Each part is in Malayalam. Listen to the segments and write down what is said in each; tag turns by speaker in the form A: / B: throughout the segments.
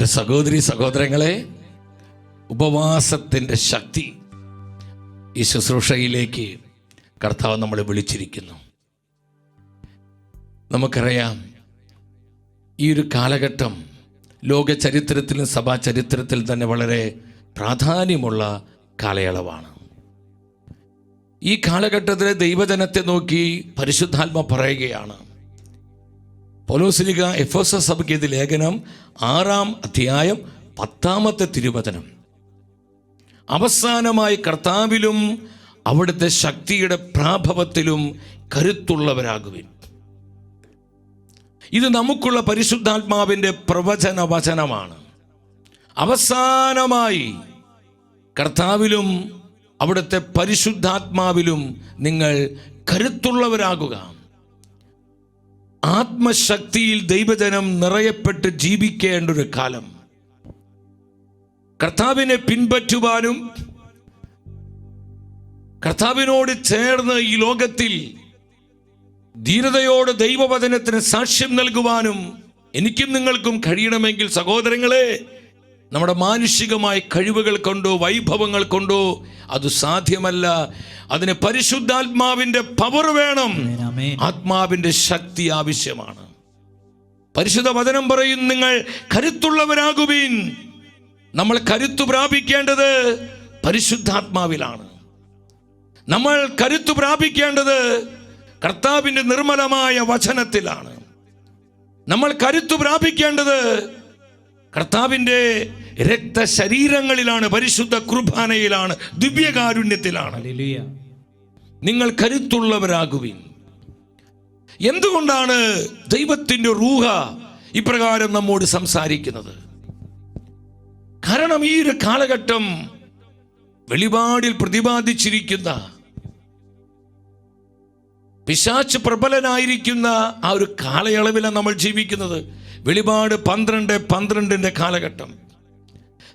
A: എൻ്റെ സഹോദരി സഹോദരങ്ങളെ, ഉപവാസത്തിൻ്റെ ശക്തി ഈ ശുശ്രൂഷയിലേക്ക് കർത്താവ് നമ്മളെ വിളിച്ചിരിക്കുന്നു. നമുക്കറിയാം, ഈ ഒരു കാലഘട്ടം ലോക ചരിത്രത്തിലും സഭാ ചരിത്രത്തിൽ തന്നെ വളരെ പ്രാധാന്യമുള്ള കാലയളവാണ്. ഈ കാലഘട്ടത്തിലെ ദൈവജനത്തെ നോക്കി പരിശുദ്ധാത്മ പറയുകയാണ്. പൗലോസ്ലീഹ എഫെസോസ് സഭയ്ക്ക് എഴുതിയ ലേഖനം 6-ാം അധ്യായം 10-ാമത്തെ തിരുവചനം, അവസാനമായി കർത്താവിലും അവിടുത്തെ ശക്തിയുടെ പ്രാഭവത്തിലും കരുത്തുള്ളവരാകുവിൻ. ഇത് നമുക്കുള്ള പരിശുദ്ധാത്മാവിൻ്റെ പ്രവചന വചനമാണ്. അവസാനമായി കർത്താവിലും അവിടുത്തെ പരിശുദ്ധാത്മാവിലും നിങ്ങൾ കരുത്തുള്ളവരാകുക. ആത്മശക്തിയിൽ ദൈവജനം നിറയപ്പെട്ട് ജീവിക്കേണ്ട ഒരു കാലം. കർത്താവിനെ പിൻപറ്റുവാനും കർത്താവിനോട് ചേർന്ന് ഈ ലോകത്തിൽ ധീരതയോട് ദൈവവചനത്തിന് സാക്ഷ്യം നൽകുവാനും എനിക്കും നിങ്ങൾക്കും കഴിയണമെങ്കിൽ സഹോദരങ്ങളെ, നമ്മുടെ മാനുഷികമായ കഴിവുകൾ കൊണ്ടോ വൈഭവങ്ങൾ കൊണ്ടോ അത് സാധ്യമല്ല. അതിന് പരിശുദ്ധാത്മാവിൻ്റെ പവർ വേണം, ആത്മാവിൻ്റെ ശക്തി ആവശ്യമാണ്. പരിശുദ്ധ വചനം പറയും, നിങ്ങൾ കരുത്തുള്ളവരാകുവിൻ. നമ്മൾ കരുത്തു പ്രാപിക്കേണ്ടത് പരിശുദ്ധാത്മാവിലാണ്. നമ്മൾ കരുത്തു പ്രാപിക്കേണ്ടത് കർത്താവിൻ്റെ നിർമ്മലമായ വചനത്തിലാണ്. നമ്മൾ കരുത്തു പ്രാപിക്കേണ്ടത് കർത്താവിൻ്റെ രക്തശരീരങ്ങളിലാണ്, പരിശുദ്ധ കുർബാനയിലാണ്, ദിവ്യകാരുണ്യത്തിലാണ്. നിങ്ങൾ കരുത്തുള്ളവരാകുവിൻ. എന്തുകൊണ്ടാണ് ദൈവത്തിൻ്റെ റൂഹ ഇപ്രകാരം നമ്മോട് സംസാരിക്കുന്നത്? കാരണം ഈ ഒരു കാലഘട്ടം വെളിപാടിൽ പ്രതിപാദിച്ചിരിക്കുന്ന പിശാച് പ്രബലനായിരിക്കുന്ന ആ ഒരു കാലയളവിലാണ് നമ്മൾ ജീവിക്കുന്നത്. വെളിപാട് 12:12 കാലഘട്ടം.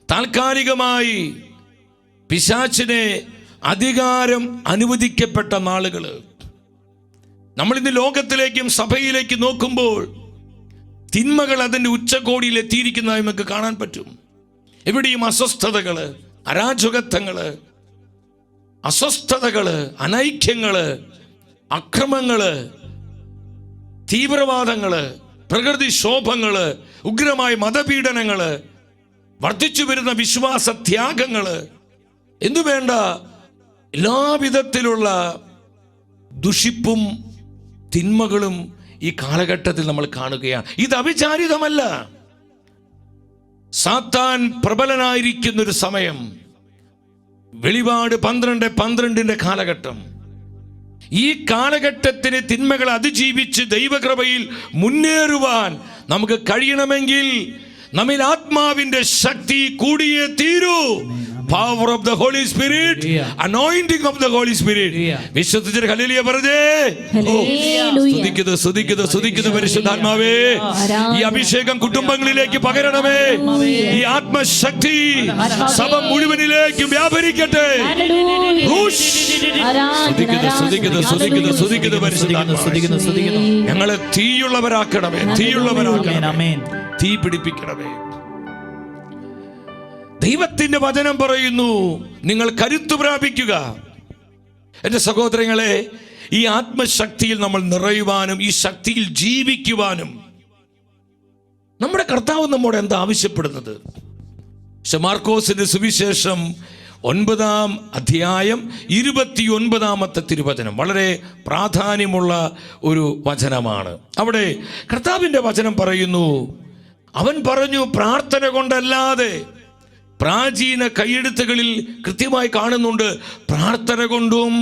A: താൽക്കാലികമായി പിശാചിനെ അധികാരം അനുവദിക്കപ്പെട്ട നാളുകൾ. നമ്മളിന്ന് ലോകത്തിലേക്കും സഭയിലേക്കും നോക്കുമ്പോൾ തിന്മകൾ അതിൻ്റെ ഉച്ചകോടിയിൽ എത്തിയിരിക്കുന്നതായി നമുക്ക് കാണാൻ പറ്റും. എവിടെയും അസ്വസ്ഥതകൾ, അരാജകത്വങ്ങൾ, അസ്വസ്ഥതകൾ, അനൈക്യങ്ങൾ, അക്രമങ്ങൾ, തീവ്രവാദങ്ങൾ, പ്രകൃതിക്ഷോഭങ്ങൾ, ഉഗ്രമായ മതപീഡനങ്ങൾ, വർദ്ധിച്ചു വരുന്ന വിശ്വാസ ത്യാഗങ്ങൾ, എന്തുവേണ്ട എല്ലാവിധത്തിലുള്ള ദുഷിപ്പും തിന്മകളും ഈ കാലഘട്ടത്തിൽ നമ്മൾ കാണുകയാണ്. ഇത് അവിചാരിതമല്ല. സാത്താൻ പ്രബലനായിരിക്കുന്നൊരു സമയം. വെളിപാട് 12:12 കാലഘട്ടം. ഈ കാലഘട്ടത്തിന് തിന്മകൾ അതിജീവിച്ച് ദൈവകൃപയിൽ മുന്നേറുവാൻ നമുക്ക് കഴിയണമെങ്കിൽ നമ്മിൽ ആത്മാവിന്റെ ശക്തി കൂടിയേ തീരൂ. Power of the Holy Spirit, anointing of the Holy Spirit. വിശ്വസിച്ച് ഹല്ലേലൂയ പറഞ്ഞേ. സ്തുതിക്കുന്നു പരിശുദ്ധാത്മാവേ. ഈ അഭിഷേകം കുടുംബങ്ങളിലേക്ക് പകരണമേ. ഈ ആത്മശക്തി സഭ മുഴുവനിലേക്ക് വ്യാപരിക്കട്ടെ. സ്തുതിക്കുന്നു പരിശുദ്ധാത്മാവേ. ഞങ്ങളെ തീയുള്ളവരാക്കണമേ, തീയുള്ളവരാക്കണമേ, തീ പിടിപ്പിക്കണമേ. ദൈവത്തിന്റെ വചനം പറയുന്നു, നിങ്ങൾ കരുത്തു പ്രാപിക്കുക. എൻ്റെ സഹോദരങ്ങളെ, ഈ ആത്മശക്തിയിൽ നമ്മൾ നിറയുവാനും ഈ ശക്തിയിൽ ജീവിക്കുവാനും നമ്മുടെ കർത്താവ് നമ്മോട് എന്താ ആവശ്യപ്പെടുന്നത്? മാർക്കോസിന്റെ സുവിശേഷം 9-ാം അധ്യായം 29-ാമത്തെ തിരുവചനം വളരെ പ്രാധാന്യമുള്ള ഒരു വചനമാണ്. അവിടെ കർത്താവിന്റെ വചനം പറയുന്നു, അവൻ പറഞ്ഞു, പ്രാർത്ഥന കൊണ്ടല്ലാതെ, പ്രാചീന കൈയെഴുത്തുകളിൽ കൃത്യമായി കാണുന്നുണ്ട്, പ്രാർത്ഥന കൊണ്ടും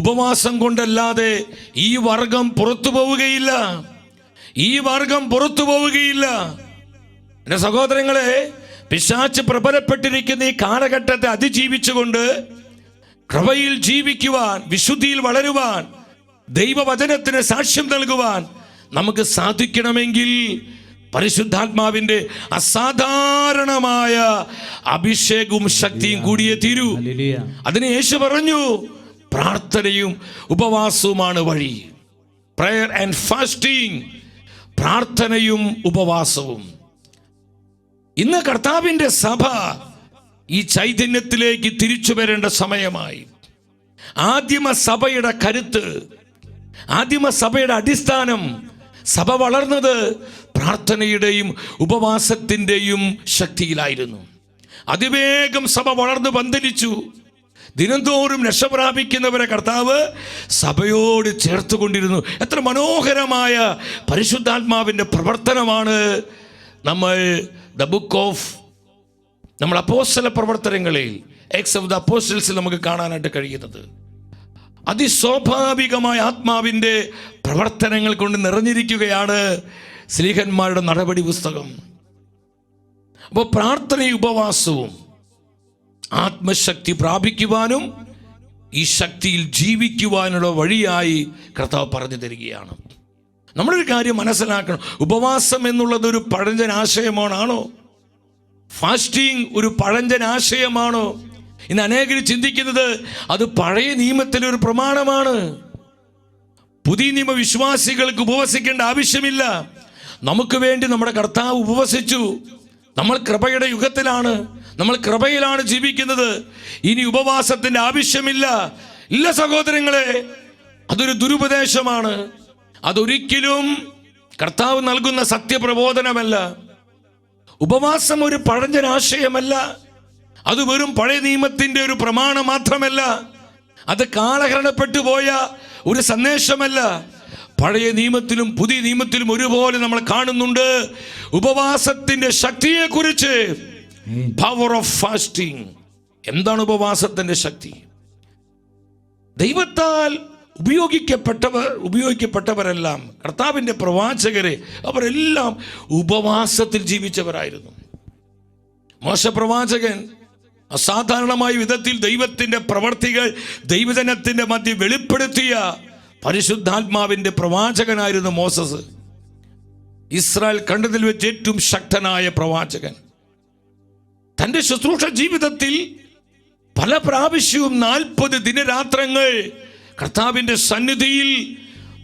A: ഉപവാസം കൊണ്ടല്ലാതെ ഈ വർഗം പുറത്തു പോവുകയില്ല, ഈ വർഗം പുറത്തു പോവുകയില്ല. എൻ്റെ സഹോദരങ്ങളെ, പിശാച് പ്രബലപ്പെട്ടിരിക്കുന്ന ഈ കാലഘട്ടത്തെ അതിജീവിച്ചുകൊണ്ട് കൃപയിൽ ജീവിക്കുവാൻ, വിശുദ്ധിയിൽ വളരുവാൻ, ദൈവവചനത്തിന് സാക്ഷ്യം നൽകുവാൻ നമുക്ക് സാധിക്കണമെങ്കിൽ പരിശുദ്ധാത്മാവിന്റെ അസാധാരണമായ അഭിഷേകവും ശക്തിയും കൂടിയേ തീരൂ. അതിന് യേശു പറഞ്ഞു, പ്രാർത്ഥനയും ഉപവാസവുമാണ് വഴി. പ്രയർ ആൻഡ് ഫാസ്റ്റിംഗ്, പ്രാർത്ഥനയും ഉപവാസവും. ഇന്ന് കർത്താവിൻ്റെ സഭ ഈ ചൈതന്യത്തിലേക്ക് തിരിച്ചു വരേണ്ട സമയമായി. ആദിമ സഭയുടെ കരുത്ത്, ആദിമ സഭയുടെ അടിസ്ഥാനം, സഭ വളർന്നത് പ്രാർത്ഥനയുടെയും ഉപവാസത്തിൻ്റെയും ശക്തിയിലായിരുന്നു. അതിവേഗം സഭ വളർന്നു പന്തലിച്ചു. ദിനംതോറും രക്ഷ പ്രാപിക്കുന്നവരെ കർത്താവ് സഭയോട് ചേർത്തുകൊണ്ടിരുന്നു. എത്ര മനോഹരമായ പരിശുദ്ധാത്മാവിൻ്റെ പ്രവർത്തനമാണ് നമ്മൾ നമ്മൾ അപ്പോസ്തല പ്രവർത്തനങ്ങളിൽ എക്സ് ഓഫ് ദ അപ്പോസ്റ്റൽസിൽ നമുക്ക് കാണാനായിട്ട് കഴിയുന്നത്. അതിസ്വാഭാവികമായ ആത്മാവിൻ്റെ പ്രവർത്തനങ്ങൾ കൊണ്ട് നിറഞ്ഞിരിക്കുകയാണ് സ്ലീഹന്മാരുടെ നടപടി പുസ്തകം. അപ്പോൾ പ്രാർത്ഥനയും ഉപവാസവും ആത്മശക്തി പ്രാപിക്കുവാനും ഈ ശക്തിയിൽ ജീവിക്കുവാനുള്ള വഴിയായി കർത്താവ് പറഞ്ഞു തരികയാണ്. നമ്മളൊരു കാര്യം മനസ്സിലാക്കണം. ഉപവാസം എന്നുള്ളത് ഒരു പഴഞ്ചൻ ആശയമാണോ? ഫാസ്റ്റിംഗ് ഒരു പഴഞ്ചൻ ആശയമാണോ? ഇന്ന് അനേകർ ചിന്തിക്കുന്നത് അത് പഴയ നിയമത്തിലെ ഒരു പ്രമാണമാണ്. പുതിയ നിയമ വിശ്വാസികൾക്ക് ഉപവസിക്കേണ്ട ആവശ്യമില്ല. നമുക്ക് വേണ്ടി നമ്മുടെ കർത്താവ് ഉപവസിച്ചു. നമ്മൾ കൃപയുടെ യുഗത്തിലാണ്, നമ്മൾ കൃപയിലാണ് ജീവിക്കുന്നത്. ഇനി ഉപവാസത്തിൻ്റെ ആവശ്യമില്ല. ഇല്ല സഹോദരങ്ങളെ, അതൊരു ദുരുപദേശമാണ്. അതൊരിക്കലും കർത്താവ് നൽകുന്ന സത്യപ്രബോധനമല്ല. ഉപവാസം ഒരു പഴഞ്ചൻ ആശയമല്ല. അത് വെറും പഴയ നിയമത്തിൻ്റെ ഒരു പ്രമാണം മാത്രമല്ല. അത് കാലഹരണപ്പെട്ടു പോയ ഒരു സന്ദേശമല്ല. പഴയ നിയമത്തിലും പുതിയ നിയമത്തിലും ഒരുപോലെ നമ്മൾ കാണുന്നുണ്ട് ഉപവാസത്തിൻ്റെ ശക്തിയെക്കുറിച്ച്. Power of fasting. എന്താണ് ഉപവാസത്തിൻ്റെ ശക്തി? ദൈവത്താൽ ഉപയോഗിക്കപ്പെട്ടവരെല്ലാം, കർത്താവിൻ്റെ പ്രവാചകരെ, അവരെല്ലാം ഉപവാസത്തിൽ ജീവിച്ചവരായിരുന്നു. മോശ പ്രവാചകൻ അസാധാരണമായ വിധത്തിൽ ദൈവത്തിൻ്റെ പ്രവർത്തികൾ ദൈവജനത്തിൻ്റെ മധ്യ വെളിപ്പെടുത്തിയ പരിശുദ്ധാത്മാവിൻ്റെ പ്രവാചകനായിരുന്നു മോസസ്. ഇസ്രായേൽ കണ്ടതിൽ വെച്ച് ഏറ്റവും ശക്തനായ പ്രവാചകൻ. തൻ്റെ ശുശ്രൂഷ ജീവിതത്തിൽ പല പ്രാവശ്യവും 40 ദിനരാത്രങ്ങൾ കർത്താവിൻ്റെ സന്നിധിയിൽ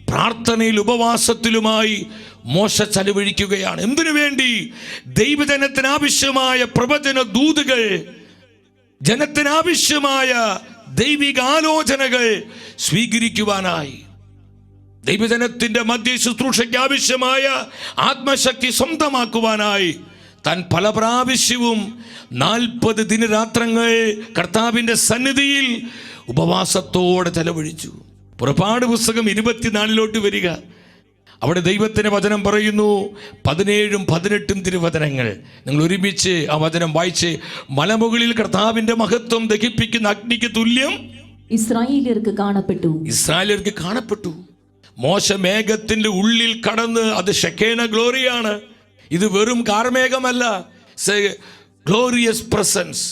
A: പ്രാർത്ഥനയിൽ ഉപവാസത്തിലുമായി മോശ ചെലവഴിക്കുകയാണ്. എന്തിനു വേണ്ടി? ദൈവജനത്തിനാവശ്യമായ പ്രവചന ദൂതുകൾ, ജനത്തിനാവശ്യമായ ദൈവിക ആലോചനകൾ സ്വീകരിക്കുവാനായി, ദൈവജനത്തിൻ്റെ മധ്യ ശുശ്രൂഷയ്ക്ക് ആവശ്യമായ ആത്മശക്തി സ്വന്തമാക്കുവാനായി താൻ പല പ്രാവശ്യവും 40 ദിനരാത്രങ്ങൾ കർത്താവിൻ്റെ സന്നിധിയിൽ ഉപവാസത്തോടെ ചെലവഴിച്ചു. പുറപ്പാട് പുസ്തകം 24 വരിക. അവിടെ ദൈവത്തിൻ്റെ വചനം പറയുന്നു. 17ഉം 18ഉം തിരുവചനങ്ങൾ നിങ്ങൾ ഒരുമിച്ച് ആ വചനം വായിച്ച്. മലമുകളിൽ കർത്താവിൻ്റെ മഹത്വം ദഹിപ്പിക്കുന്ന അഗ്നിക്ക് തുല്യം
B: ഇസ്രായേലിയർക്ക് കാണപ്പെട്ടു.
A: മോശ മേഘത്തിൻ്റെ ഉള്ളിൽ കടന്ന്, അത് ഷെക്കേന ഗ്ലോറിയാണ്. ഇത് വെറും കാർമേഘമല്ല, ഗ്ലോറിയസ് പ്രസൻസ്.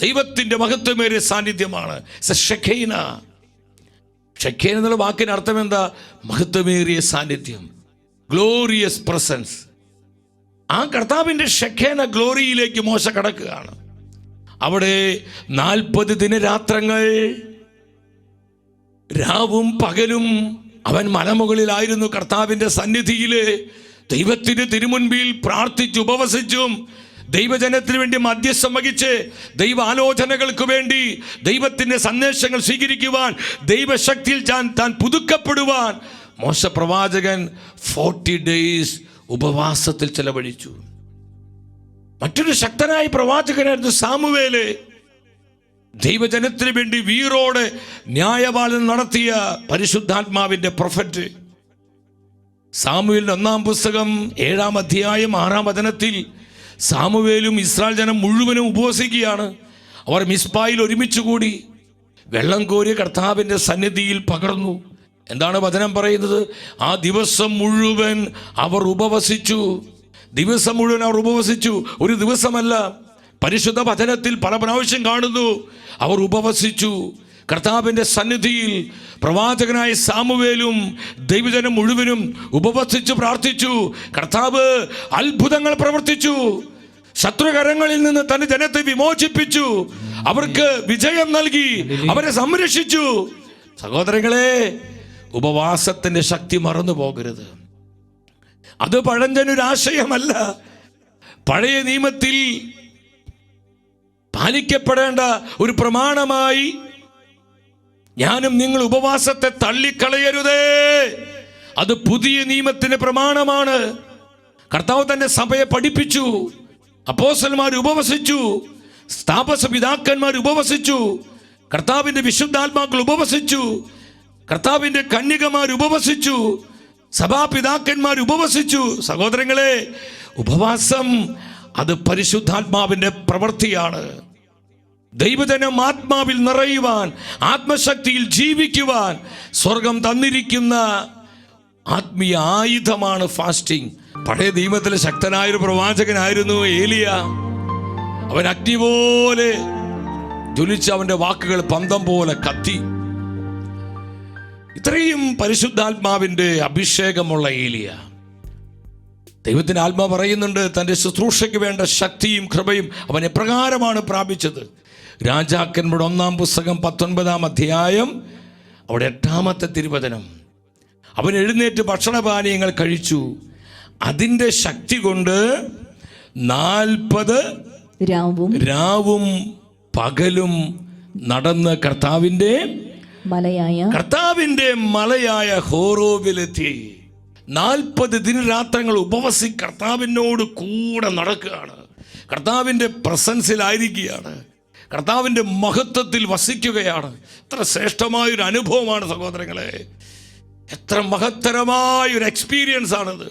A: ദൈവത്തിൻ്റെ മഹത്വമേറിയ സാന്നിധ്യമാണ് ഷെക്കേന. ഷെക്കേന എന്നുള്ള വാക്കിന് അർത്ഥം എന്താ? മഹത്വമേറിയ സാന്നിധ്യം, ഗ്ലോറിയസ് പ്രസൻസ്. ആ കർത്താവിൻ്റെ ഷെക്കേന ഗ്ലോറിയിലേക്ക് മോശ കടക്കുകയാണ്. അവിടെ 40 ദിനരാത്രങ്ങൾ രാവും പകലും അവൻ മലമുകളിലായിരുന്നു. കർത്താവിൻ്റെ സന്നിധിയിൽ ദൈവത്തിൻ്റെ തിരുമുൻപിൽ പ്രാർത്ഥിച്ചു ഉപവസിച്ചും ദൈവജനത്തിന് വേണ്ടി മധ്യസ്ഥം വഹിച്ച് ദൈവാലോചനകൾക്ക് വേണ്ടി ദൈവത്തിൻ്റെ സന്ദേശങ്ങൾ സ്വീകരിക്കുവാൻ, ദൈവശക്തിയിൽ താൻ പുതുക്കപ്പെടുവാൻ മോശ പ്രവാചകൻ 40 ഡേയ്സ് ഉപവാസത്തിൽ ചെലവഴിച്ചു. മറ്റൊരു ശക്തനായ പ്രവാചകനായിരുന്നു സാമുവേല്. ദൈവജനത്തിന് വേണ്ടി വീറോടെ ന്യായപാലനം നടത്തിയ പരിശുദ്ധാത്മാവിൻ്റെ പ്രൊഫറ്റ്. സാമുവേലിന്റെ 1-ാം പുസ്തകം 7-ാം അധ്യായം 6-ാം വചനത്തിൽ സാമുവേലും ഇസ്രായേൽ ജനം മുഴുവനും ഉപവസിക്കുകയാണ്. അവർ മിസ്പായിൽ ഒരുമിച്ച് കൂടി വെള്ളം കോരി കർത്താവിൻ്റെ സന്നിധിയിൽ പകർന്നു. എന്താണ് വചനം പറയുന്നത്? ആ ദിവസം മുഴുവൻ അവർ ഉപവസിച്ചു. ദിവസം മുഴുവൻ അവർ ഉപവസിച്ചു. ഒരു ദിവസമല്ല, പരിശുദ്ധ വചനത്തിൽ പല പ്രാവശ്യം കാണുന്നു അവർ ഉപവസിച്ചു. കർത്താവിൻ്റെ സന്നിധിയിൽ പ്രവാചകനായ സാമുവേലും ദൈവജനം മുഴുവനും ഉപവസിച്ച് പ്രാർത്ഥിച്ചു. കർത്താവ് അത്ഭുതങ്ങൾ പ്രവർത്തിച്ചു. ശത്രുകരങ്ങളിൽ നിന്ന് തന്റെ ജനത്തെ വിമോചിപ്പിച്ചു. അവർക്ക് വിജയം നൽകി, അവരെ സംരക്ഷിച്ചു. സഹോദരങ്ങളെ, ഉപവാസത്തിന്റെ ശക്തി മറന്നു പോകരുത്. അത് പഴഞ്ചനൊരാശയമല്ല. പഴയ നിയമത്തിൽ പാലിക്കപ്പെടേണ്ട ഒരു പ്രമാണമായി ഞാനും നിങ്ങൾ ഉപവാസത്തെ തള്ളിക്കളയരുതേ. അത് പുതിയ നിയമത്തിന്റെ പ്രമാണമാണ്. കർത്താവ് തന്റെ സഭയെ പഠിപ്പിച്ചു. അപ്പോസ്തലന്മാർ ഉപവസിച്ചു, സ്ഥാപക പിതാക്കന്മാർ ഉപവസിച്ചു, കർത്താവിന്റെ വിശുദ്ധാത്മാക്കൾ ഉപവസിച്ചു, കർത്താവിന്റെ കന്യകമാർ ഉപവസിച്ചു, സഭാപിതാക്കന്മാർ ഉപവസിച്ചു. സഹോദരങ്ങളെ, ഉപവാസം അത് പരിശുദ്ധാത്മാവിന്റെ പ്രവൃത്തിയാണ്. ദൈവജനം ആത്മാവിൽ നിറയുവാൻ, ആത്മശക്തിയിൽ ജീവിക്കുവാൻ സ്വർഗം തന്നിരിക്കുന്ന ആത്മീയ ആയുധമാണ് ഫാസ്റ്റിംഗ്. പഴയ നിയമത്തിലെ ശക്തനായൊരു പ്രവാചകനായിരുന്നു ഏലിയ. അവൻ അഗ്നി പോലെ ജ്വലിച്ച് അവന്റെ വാക്കുകൾ പന്തം പോലെ കത്തി. ഇത്രയും പരിശുദ്ധാത്മാവിന്റെ അഭിഷേകമുള്ള ഏലിയ, ദൈവത്തിന്റെ ആത്മാ പറയുന്നുണ്ട്, തൻ്റെ ശുശ്രൂഷയ്ക്ക് വേണ്ട ശക്തിയും കൃപയും അവൻ എപ്രകാരമാണ് പ്രാപിച്ചത്. രാജാക്കന്മാരുടെ 1-ാം പുസ്തകം 19-ാം അധ്യായം അവിടെ 8-ാമത്തെ തിരുവചനം. അവൻ എഴുന്നേറ്റ് ഭക്ഷണപാനീയങ്ങൾ കഴിച്ചു. അതിൻ്റെ ശക്തി കൊണ്ട് 40 രാവും പകലും നടന്ന് കർത്താവിൻ്റെ മലയായ ഹോറോബിലെത്തി. 40 ദിനരാത്രങ്ങൾ ഉപവസി കർത്താവിനോട് കൂടെ നടക്കുകയാണ്. കർത്താവിൻ്റെ പ്രസൻസിലായിരിക്കുകയാണ്. കർത്താവിൻ്റെ മഹത്വത്തിൽ വസിക്കുകയാണ്. എത്ര ശ്രേഷ്ഠമായൊരു അനുഭവമാണ് സഹോദരങ്ങളെ. എത്ര മഹത്തരമായൊരു എക്സ്പീരിയൻസ് ആണിത്.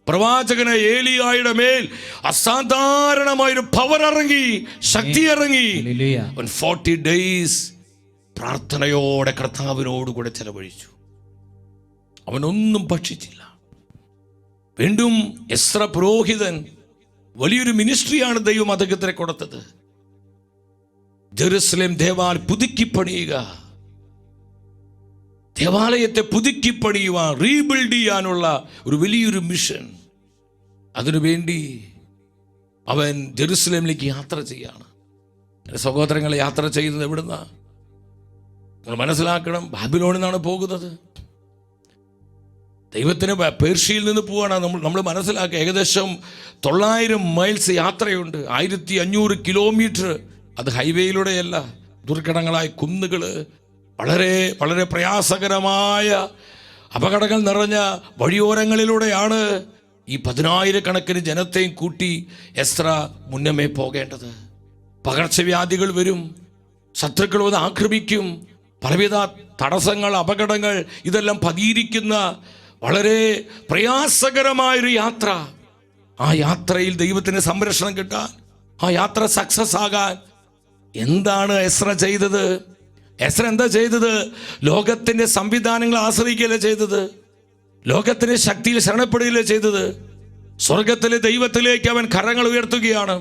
A: പ്രവാചകന ഏലിയായുടെ മേൽ അസാധാരണമായൊരു പവർ ഇറങ്ങി, ശക്തി ഇറങ്ങി. 40 ഡേയ്സ് പ്രാർത്ഥനയോടെ കർത്താവിനോടുകൂടെ ചെലവഴിച്ചു. അവനൊന്നും ഭക്ഷിച്ചില്ല. വീണ്ടും എസ്ര പുരോഹിതൻ, വലിയൊരു മിനിസ്ട്രിയാണ് ദൈവം അദ്ദേഹത്തിന് കൊടുത്തത്. ജെറുസലേം ദേവാലയം പുതുക്കിപ്പണിയുക, ദേവാലയത്തെ പുതുക്കിപ്പണിയുവാൻ, റീബിൽഡ് ചെയ്യാനുള്ള ഒരു വലിയൊരു മിഷൻ. അതിനുവേണ്ടി അവൻ ജെറുസലേമിലേക്ക് യാത്ര ചെയ്യാണ്. സഹോദരങ്ങളെ, യാത്ര ചെയ്യുന്നത് എവിടുന്നാ? നമ്മൾ മനസ്സിലാക്കണം, ബാബിലോണിൽ നിന്നാണ് പോകുന്നത്. ദൈവത്തിന് പേർഷ്യയിൽ നിന്ന് പോവാണ്. നമ്മൾ മനസ്സിലാക്കുക, ഏകദേശം 900 മൈൽസ് യാത്രയുണ്ട്, 1500 കിലോമീറ്റർ. അത് ഹൈവേയിലൂടെയല്ല, ദുർഘടങ്ങളായ കുന്നുകൾ, വളരെ വളരെ പ്രയാസകരമായ അപകടങ്ങൾ നിറഞ്ഞ വഴിയോരങ്ങളിലൂടെയാണ് ഈ 10,000 ജനത്തെയും കൂട്ടി എസ്ര മുന്നമേ പോകേണ്ടത്. പകർച്ചവ്യാധികൾ വരും, ശത്രുക്കൾ വന്ന് ആക്രമിക്കും, പലവിധ തടസ്സങ്ങൾ, അപകടങ്ങൾ, ഇതെല്ലാം പതിയിരിക്കുന്ന വളരെ പ്രയാസകരമായൊരു യാത്ര. ആ യാത്രയിൽ ദൈവത്തിന് സംരക്ഷണം കിട്ടാൻ, ആ യാത്ര സക്സസ് ആകാൻ എന്താണ് എസ്ര ചെയ്തത്? എസ്ര എന്താ ചെയ്തത്? ലോകത്തിൻ്റെ സംവിധാനങ്ങൾ ആശ്രയിക്കുകയല്ല ചെയ്തത്, ലോകത്തിൻ്റെ ശക്തിയിൽ ശരണപ്പെടുകയല്ല ചെയ്തത്. സ്വർഗത്തിലെ ദൈവത്തിലേക്ക് അവൻ കരങ്ങൾ ഉയർത്തുകയാണ്.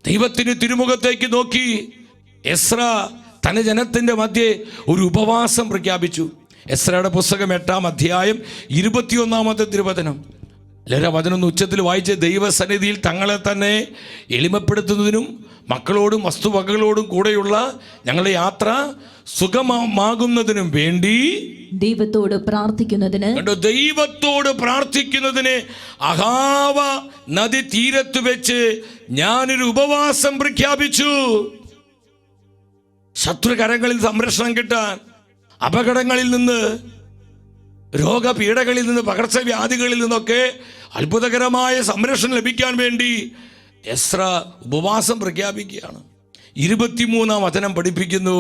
A: ദൈവത്തിന് തിരുമുഖത്തേക്ക് നോക്കി എസ്ര തൻ്റെ ജനത്തിൻ്റെ മധ്യേ ഒരു ഉപവാസം പ്രഖ്യാപിച്ചു. എസ്രയുടെ പുസ്തകം 8-ാം അധ്യായം 21-ാമത്തെ തിരുവചനം. എല്ലാവരും വചനൊന്ന് ഉച്ചത്തിൽ വായിച്ച്, ദൈവസന്നിധിയിൽ തങ്ങളെ തന്നെ എളിമപ്പെടുത്തുന്നതിനും മക്കളോടും വസ്തുവകകളോടും കൂടെയുള്ള ഞങ്ങളുടെ യാത്ര സുഗമമാകുന്നതിനും വേണ്ടി
B: ദൈവത്തോട് പ്രാർത്ഥിക്കുന്നതിന്
A: അഹാവ നദി തീരത്ത് വെച്ച് ഞാനൊരു ഉപവാസം പ്രഖ്യാപിച്ചു. ശത്രുകരങ്ങളിൽ സംരക്ഷണം കിട്ടാൻ, അപകടങ്ങളിൽ നിന്ന്, രോഗപീഠകളിൽ നിന്ന്, പകർച്ചവ്യാധികളിൽ നിന്നൊക്കെ അത്ഭുതകരമായ സംരക്ഷണം ലഭിക്കാൻ വേണ്ടി എസ്ര ഉപവാസം പ്രഖ്യാപിക്കുകയാണ്. 23-ാം വചനം പഠിപ്പിക്കുന്നു,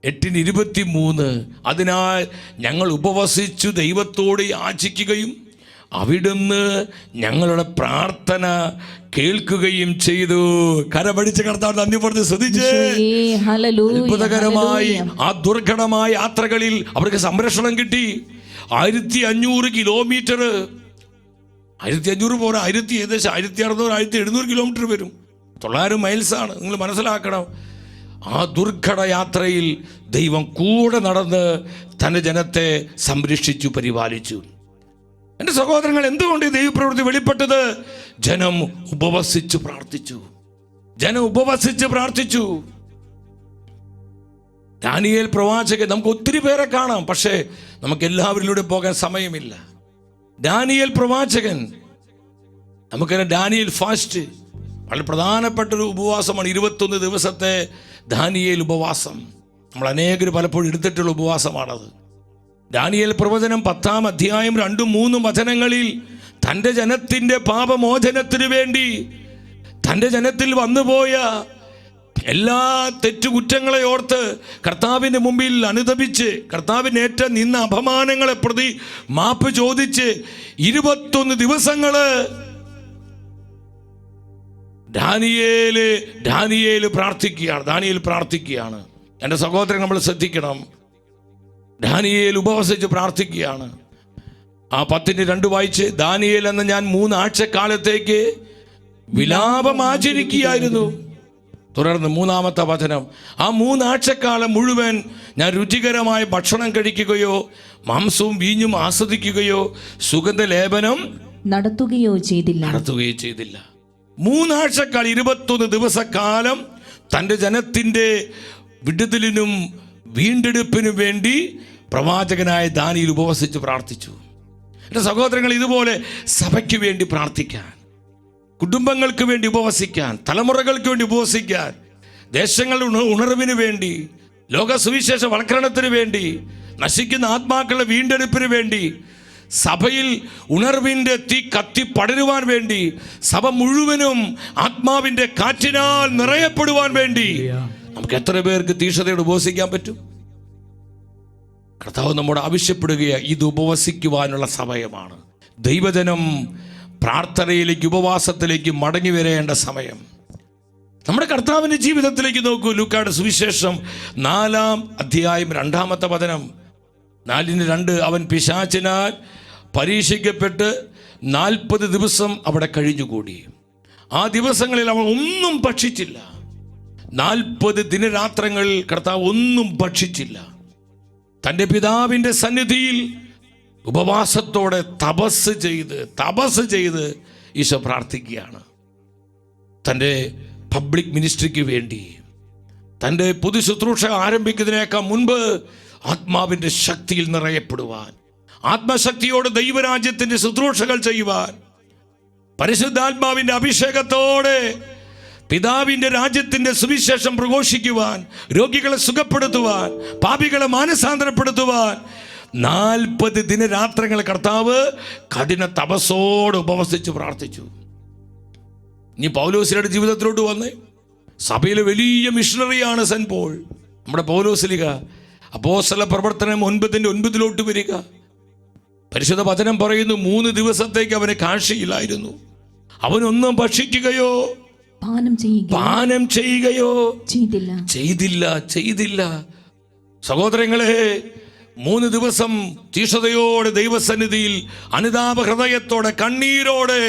A: 8:23, അതിനാൽ ഞങ്ങൾ ഉപവസിച്ചു ദൈവത്തോട് യാചിക്കുകയും അവിടുന്ന് ഞങ്ങളുടെ പ്രാർത്ഥന കേൾക്കുകയും ചെയ്തു. കരപടിച്ച് കർത്താവ് നന്ദി പറഞ്ഞ് സ്തുതിച്ചേ. അത്ഭുതകരമായി ആ ദുർഘടമായ യാത്രകളിൽ അവർക്ക് സംരക്ഷണം കിട്ടി. 1500 കിലോമീറ്റർ, 1500 പോരാ, ഏകദേശം 1600 1700 കിലോമീറ്റർ വരും. 900 മൈൽസാണ്. നിങ്ങൾ മനസ്സിലാക്കണം, ആ ദുർഘട യാത്രയിൽ ദൈവം കൂടെ നടന്ന് തൻ്റെ ജനത്തെ സംരക്ഷിച്ചു, പരിപാലിച്ചു. എൻ്റെ സഹോദരങ്ങൾ, എന്തുകൊണ്ട് ഈ ദൈവപ്രവൃത്തി വെളിപ്പെട്ടത്? ജനം ഉപവസിച്ച് പ്രാർത്ഥിച്ചു. ദാനിയേൽ പ്രവാചകൻ, നമുക്ക് ഒത്തിരി പേരെ കാണാം, പക്ഷേ നമുക്ക് എല്ലാവരിലൂടെ പോകാൻ സമയമില്ല. ദാനിയേൽ പ്രവാചകൻ നമുക്കറിയാം ഡാനിയേൽ ഫാസ്റ്റ് വളരെ പ്രധാനപ്പെട്ടൊരു ഉപവാസമാണ്. 21 ദിവസത്തെ ദാനിയേൽ ഉപവാസം. നമ്മൾ അനേകർ പലപ്പോഴും എടുത്തിട്ടുള്ള ഉപവാസമാണത്. ദാനിയേൽ പ്രവചനം 10-ാം അധ്യായം 2-3 വചനങ്ങളിൽ തൻ്റെ ജനത്തിൻ്റെ പാപമോചനത്തിന് വേണ്ടി തൻ്റെ ജനത്തിൽ വന്നുപോയ എല്ലാ തെറ്റുകുറ്റങ്ങളെ ഓർത്ത് കർത്താവിൻ്റെ മുമ്പിൽ അനുതപിച്ച് കർത്താവിനേറ്റ നിന്ന അപമാനങ്ങളെ പ്രതി മാപ്പ് ചോദിച്ച് 21 ദിവസങ്ങള് ദാനിയേൽ പ്രാർത്ഥിക്കുകയാണ്. എൻ്റെ സഹോദരൻ, നമ്മൾ ശ്രദ്ധിക്കണം. ദാനിയേൽ ഉപവസിച്ച് പ്രാർത്ഥിക്കുകയാണ്. ആ 10:2 വായിച്ച്, ദാനിയേൽ എന്ന ഞാൻ 3 ആഴ്ചക്കാലത്തേക്ക് വിലാപം ആചരിക്കുകയായിരുന്നു. തുടർന്ന് 3-ാമത്തെ വചനം, ആ 3 ആഴ്ചക്കാലം മുഴുവൻ ഞാൻ രുചികരമായ ഭക്ഷണം കഴിക്കുകയോ മാംസവും വീഞ്ഞും ആസ്വദിക്കുകയോ സുഗന്ധലേപനം
B: നടത്തുകയോ ചെയ്തില്ല.
A: 3 ആഴ്ചക്കാലം 21 ദിവസക്കാലം തൻ്റെ ജനത്തിൻ്റെ വിടുതലിനും വീണ്ടെടുപ്പിനും വേണ്ടി പ്രവാചകനായ ദാനിയേൽ ഉപവസിച്ച് പ്രാർത്ഥിച്ചു. എൻ്റെ സഹോദരങ്ങൾ, ഇതുപോലെ സഭയ്ക്ക് വേണ്ടി പ്രാർത്ഥിക്കാൻ, കുടുംബങ്ങൾക്ക് വേണ്ടി ഉപവസിക്കാൻ, തലമുറകൾക്ക് വേണ്ടി ഉപവസിക്കാൻ, ദേശങ്ങളുടെ ഉണർവിന് വേണ്ടി, ലോക സുവിശേഷ വൽക്കരണത്തിന് വേണ്ടി, നശിക്കുന്ന ആത്മാക്കളുടെ വീണ്ടെടുപ്പിന് വേണ്ടി, സഭയിൽ ഉണർവിൻ്റെ തീ കത്തി പടരുവാൻ വേണ്ടി, സഭ മുഴുവനും ആത്മാവിൻ്റെ കാറ്റിനാൽ നിറയപ്പെടുവാൻ വേണ്ടി നമുക്ക് എത്ര പേർക്ക് തീക്ഷണതയോട് ഉപവസിക്കാൻ പറ്റും? കർത്താവ് നമ്മോട് ആവശ്യപ്പെടുകയാണ്. ഇത് ഉപവസിക്കുവാനുള്ള സമയമാണ്. ദൈവജനം പ്രാർത്ഥനയിലേക്ക്, ഉപവാസത്തിലേക്ക് മടങ്ങി വരേണ്ട സമയം. നമ്മുടെ കർത്താവിൻ്റെ ജീവിതത്തിലേക്ക് നോക്കൂ. ലൂക്കായുടെ സുവിശേഷം 4-ാം അധ്യായം 2-ാമത്തെ വചനം, 4:2. അവൻ പിശാചിനാൽ പരീക്ഷിക്കപ്പെട്ട് 40 ദിവസം അവിടെ കഴിഞ്ഞുകൂടി. ആ ദിവസങ്ങളിൽ അവൻ ഒന്നും ഭക്ഷിച്ചില്ല. 40 ദിനരാത്രങ്ങൾ കർത്താവ് ഒന്നും ഭക്ഷിച്ചില്ല. തൻ്റെ പിതാവിൻ്റെ സന്നിധിയിൽ ഉപവാസത്തോടെ തപസ് ചെയ്ത് ഈശോ പ്രാർത്ഥിക്കുകയാണ്. തൻ്റെ പബ്ലിക് മിനിസ്ട്രിക്ക് വേണ്ടി, തൻ്റെ പൊതു ശുശ്രൂഷ ആരംഭിക്കുന്നതിനേക്കാൾ മുൻപ് ആത്മാവിൻ്റെ ശക്തിയിൽ നിറയപ്പെടുവാൻ, ആത്മശക്തിയോടെ ദൈവരാജ്യത്തിൻ്റെ ശുശ്രൂഷകൾ ചെയ്യുവാൻ, പരിശുദ്ധാത്മാവിൻ്റെ അഭിഷേകത്തോടെ പിതാവിൻ്റെ രാജ്യത്തിൻ്റെ സുവിശേഷം പ്രഘോഷിക്കുവാൻ, രോഗികളെ സുഖപ്പെടുത്തുവാൻ, പാപികളെ മാനസാന്തരപ്പെടുത്തുവാൻ 40 ദിനരാത്രങ്ങൾ കർത്താവ് കഠിന തപസ്സോട് ഉപവസിച്ച് പ്രാർത്ഥിച്ചു. ഇനി പൗലോസിയുടെ ജീവിതത്തിലോട്ട് വന്നേ. സഭയിലെ വലിയ മിഷണറിയാണ് സെന്റ് പോൾ. നമ്മുടെ പൗലോസ്ലീഹ അപ്പോസ്തല പ്രവർത്തനം 9:9 വരിക. പരിശുദ്ധ വചനം പറയുന്നു, 3 ദിവസത്തേക്ക് അവന് കാഴ്ചയില്ലായിരുന്നു. അവനൊന്നും ഭക്ഷിക്കുകയോ പാനം ചെയ്യുകയോ ചെയ്തില്ല. സഹോദരങ്ങളെ, 3 ദിവസം തീഷ്ണതയോടെ ദൈവസന്നിധിയിൽ അനുതാപ ഹൃദയത്തോടെ കണ്ണീരോടെ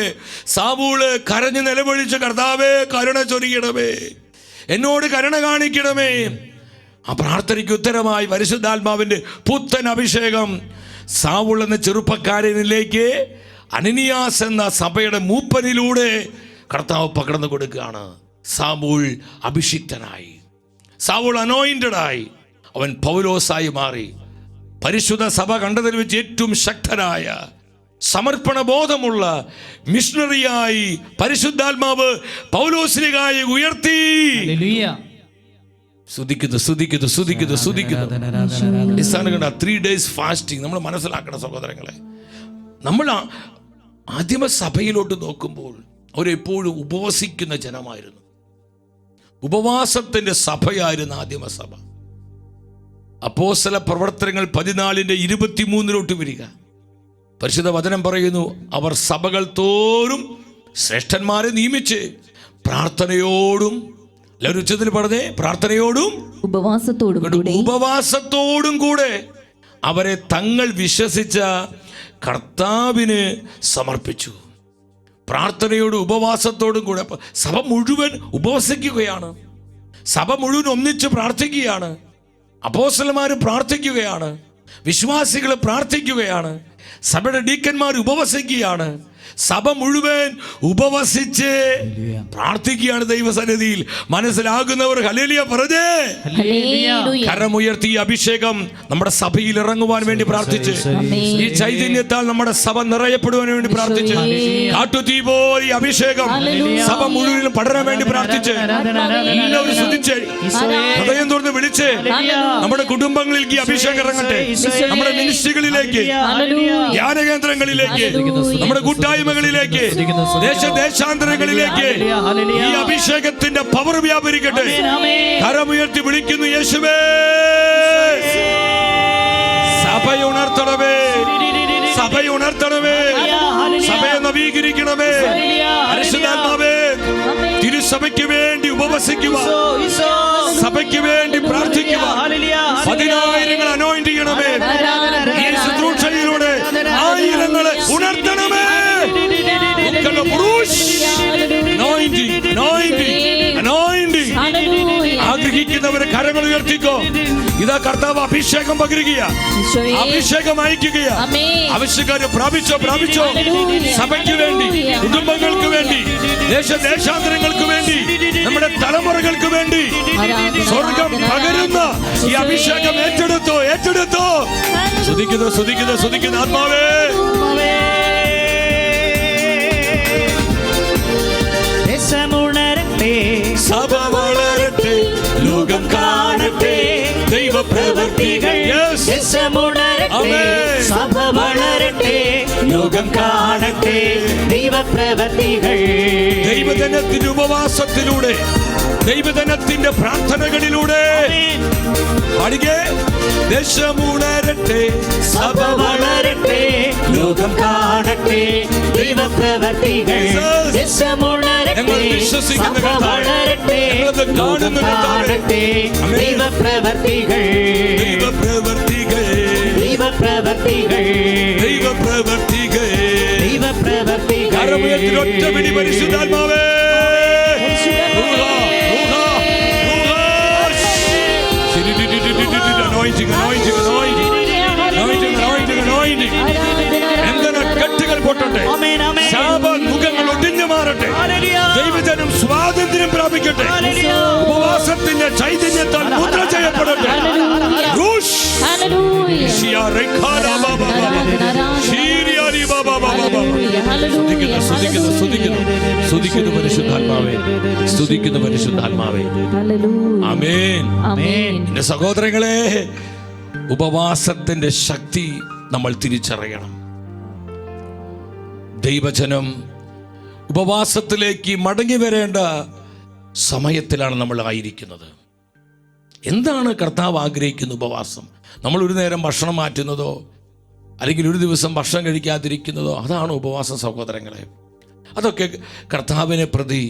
A: സാവൂള് കരഞ്ഞു നിലവിളിച്ച്, കർത്താവേ കരുണ ചൊരിയണമേ, എന്നോട് കരുണ കാണിക്കണമേ. ആ പ്രാർത്ഥനയ്ക്ക് ഉത്തരമായി പരിശുദ്ധാത്മാവിൻ്റെ പുത്തൻ അഭിഷേകം സാവൂൾ എന്ന ചെറുപ്പക്കാരനിലേക്ക് അനനിയാസ് എന്ന സഭയുടെ മൂപ്പനിലൂടെ കർത്താവ് പകർന്നു കൊടുക്കുകയാണ്. സാവൂൾ അഭിഷിക്തനായി, സാവൂൾ അനോയിന്റഡായി, അവൻ പൗലോസായി മാറി. പരിശുദ്ധ സഭ കണ്ടതിൽ വെച്ച് ഏറ്റവും ശക്തനായ, സമർപ്പണ ബോധമുള്ള മിഷണറിയായി പരിശുദ്ധാത്മാവ് പൗലോസ്ലീഹായെ ഉയർത്തി. സ്തുതിക്കുന്നു. 3 days ഫാസ്റ്റിംഗ് നമ്മൾ മനസ്സിലാക്കണം സഹോദരങ്ങളെ. നമ്മൾ ആദിമ സഭയിലോട്ട് നോക്കുമ്പോൾ അവരെപ്പോഴും ഉപവസിക്കുന്ന ജനമായിരുന്നു. ഉപവാസത്തിന്റെ സഭയായിരുന്നു ആദിമസഭ. അപ്പോസ്തല പ്രവർത്തനങ്ങൾ 14:23 വരിക. പരിശുദ്ധ വചനം പറയുന്നു, അവർ സഭകൾ തോറും ശ്രേഷ്ഠന്മാരെ നിയമിച്ച് പ്രാർത്ഥനയോടും, എല്ലാവരും ഉച്ചത്തിൽ പറഞ്ഞേ, പ്രാർത്ഥനയോടും ഉപവാസത്തോടും കൂടെ അവരെ തങ്ങൾ വിശ്വസിച്ച കർത്താവിന് സമർപ്പിച്ചു. പ്രാർത്ഥനയോടും ഉപവാസത്തോടും കൂടെ സഭ മുഴുവൻ ഉപവസിക്കുകയാണ്. സഭ മുഴുവൻ ഒന്നിച്ച് പ്രാർത്ഥിക്കുകയാണ്. അപ്പോസ്തലന്മാർ പ്രാർത്ഥിക്കുകയാണ്, വിശ്വാസികൾ പ്രാർത്ഥിക്കുകയാണ്, സഭയുടെ ഡീക്കന്മാർ ഉപവസിക്കുകയാണ്, സഭ മുഴുവൻ ഉപവസിച്ച് പ്രാർത്ഥിക്കുകയാണ് ദൈവസന്നിധിയിൽ. മനസ്സിലാകുന്നവർ ഹല്ലേലൂയ പറഞ്ഞേ. കരമുയർത്തി അഭിഷേകം നമ്മുടെ സഭയിൽ ഇറങ്ങുവാൻ വേണ്ടി പ്രാർത്ഥിച്ച്, ഈ ചൈതന്യത്താൽ നമ്മുടെ സഭ നിറയപ്പെടുവാൻ വേണ്ടി പ്രാർത്ഥിച്ച്, കാട്ടുതീ പോലെ അഭിഷേകം സഭ മുഴുവൻ പടരാൻ വേണ്ടി പ്രാർത്ഥിച്ച്, എല്ലാവരും ശ്രദ്ധിച്ച് ഹൃദയം തുറന്ന് വിളിച്ച് നമ്മുടെ കുടുംബങ്ങളിലേക്ക് ഈ അഭിഷേകം ഇറങ്ങട്ടെ. നമ്മുടെ മിനിസ്ട്രികളിലേക്ക്, ധ്യാന കേന്ദ്രങ്ങളിലേക്ക്, നമ്മുടെ കൂട്ടായ്മകളിലേക്ക്, ദേശാന്തരങ്ങളിലേക്ക് ഈ അഭിഷേകത്തിന്റെ പവർ വ്യാപരിക്കട്ടെ. കരമുയർത്തി വിളിക്കുന്നു യേശുവേ. സഭയുണർത്തണമേ, സഭയുണർത്തണമേ, സഭയെ നവീകരിക്കണമേ. പരിശുദ്ധാത്മാവേ, തിരുസഭയ്ക്ക് വേണ്ടി ഉപവസിക്കുക, സഭയ്ക്ക് വേണ്ടി പ്രാർത്ഥിക്കുക. 10,000 അനോയിന്റ് ചെയ്യണമേ. ഈ ശുശ്രൂഷയിലൂടെ 1000 ഉണർത്തണമേ. ആഗ്രഹിക്കുന്നവരെ കരങ്ങൾ ഉയർത്തിക്കോ. ഇതാ കർത്താവ് അഭിഷേകം പകരുകയാ, അഭിഷേകം അയക്കുകയാ. ആവശ്യക്കാര് പ്രാപിച്ചോ, പ്രാപിച്ചോ. സഭയ്ക്ക് വേണ്ടി, കുടുംബങ്ങൾക്ക് വേണ്ടി, ദേശാന്തരങ്ങൾക്ക് വേണ്ടി, നമ്മുടെ തലമുറകൾക്ക് വേണ്ടി സ്വർഗം പകരുന്ന ഈ അഭിഷേകം ഏറ്റെടുത്തോ, ഏറ്റെടുത്തോ. സ്തുതിക്കുന്നു, സ്തുതിക്കുന്നു, സ്തുതിക്കുന്നു ആത്മാവേ. സഭ വളരട്ടെ, ലോകം കാണട്ടെ ദൈവപ്രവൃത്തികൾ.
C: സഭ വളരട്ടെ, ലോകം കാണട്ടെ ദൈവപ്രവൃത്തികൾ.
A: ദൈവജനത്തിന്റെ ഉപവാസത്തിലൂടെ, ദൈവജനത്തിന്റെ പ്രാർത്ഥനകളിലൂടെ പാടികേ. ദേശമുണരട്ടെ,
C: സഭ വളരട്ടെ, ലോകം കാണട്ടെ ദൈവപ്രവൃത്തികൾ.
A: ഞങ്ങൾ വിശ്വസിക്കുന്ന
C: വളരട്ടെ, ലോകം കാണട്ടെ ദൈവപ്രവൃത്തികൾ.
A: ദൈവപ്രവൃത്തികൾ,
C: ദൈവപ്രവൃത്തികൾ,
A: ദൈവപ്രവൃത്തികൾ,
C: ദൈവപ്രവൃത്തികൾ.
A: കരമുയർത്തി ഒറ്റ പിടി പരിശുദ്ധാത്മാവേ. കെട്ടുകൾ പൊട്ടട്ടെ, ശാപമുഖങ്ങൾ ഒടിഞ്ഞു മാറട്ടെ, ദൈവജനം സ്വാതന്ത്ര്യം പ്രാപിക്കട്ടെ, ഉപവാസത്തിന്റെ ചൈതന്യത്താൽ മുദ്ര ചെയ്യപ്പെടട്ടെ. സ്തുതിക്കുന്നു പരിശുദ്ധാത്മാവേ, സ്തുതിക്കുന്നു പരിശുദ്ധാത്മാവേ. ആമേൻ. എന്റെ സഹോദരങ്ങളെ, ഉപവാസത്തിന്റെ ശക്തി നമ്മൾ തിരിച്ചറിയണം. ദൈവജനം ഉപവാസത്തിലേക്ക് മടങ്ങി വരേണ്ട സമയത്തിലാണ് നമ്മൾ ആയിരിക്കുന്നത്. എന്താണ് കർത്താവ് ആഗ്രഹിക്കുന്ന ഉപവാസം? നമ്മൾ ഒരു നേരം ഭക്ഷണം മാറ്റുന്നതോ അല്ലെങ്കിൽ ഒരു ദിവസം ഭക്ഷണം കഴിക്കാതിരിക്കുന്നതോ അതാണ് ഉപവാസം സഹോദരങ്ങളെ. അതൊക്കെ കർത്താവിനെ പ്രതി,